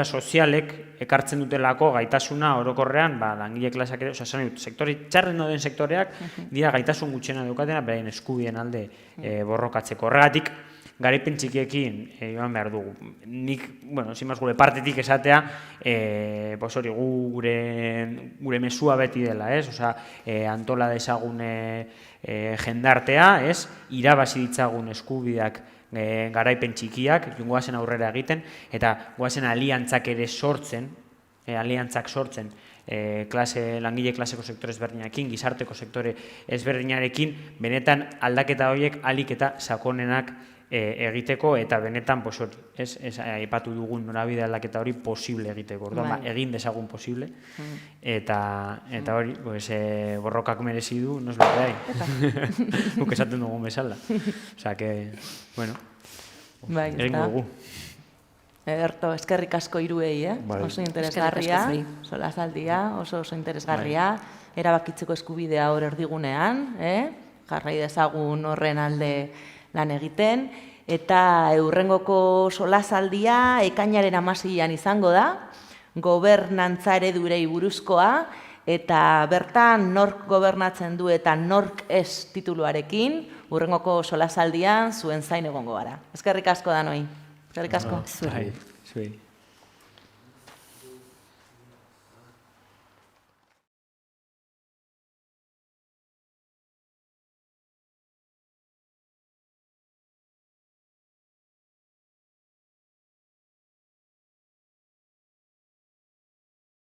sozialek ekartzen dutelako gaitasuna orokorrean, langile klaseak ere, sektore txarren den sektoreak dira gaitasun gutxena daukatena, beraien eskubideen alde borrokatzeko. Horregatik, garaipen txikiekin joan behar dugu. Nik, zimaz gure partetik esatea, hori gure mesua beti dela, antola dezagune jendartea, irabazi ditzagun eskubideak garaipen txikiak, goazen aurrera egiten, eta goazen aliantzak ere sortzen, langile klaseko sektore ezberdinarekin, gizarteko sektore ezberdinarekin, benetan aldaketa horiek alik eta sakonenak egiteko, eta benetan aipatu dugun norabide aldaketa hori posible egiteko. Egin dezagun posible, eta hori borrokak merezi du, no es lo que guk esaten dugun bezala. Osea, que, egin dugu. Ederto, eskerrik asko hiruei, oso interesgarria, solasaldia, oso interesgarria, erabakitzeko eskubidea hor erdigunean, jarrai dezagun horren alde lan egiten, eta hurrengoko solasaldia ekainaren 16an izango da, gobernantza eredurei buruzkoa, eta bertan nork gobernatzen du eta nork ez tituluarekin, hurrengoko solasaldian zuen zain egongo gara. Eskerrik asko danoi. Eskerrik asko. Zuei.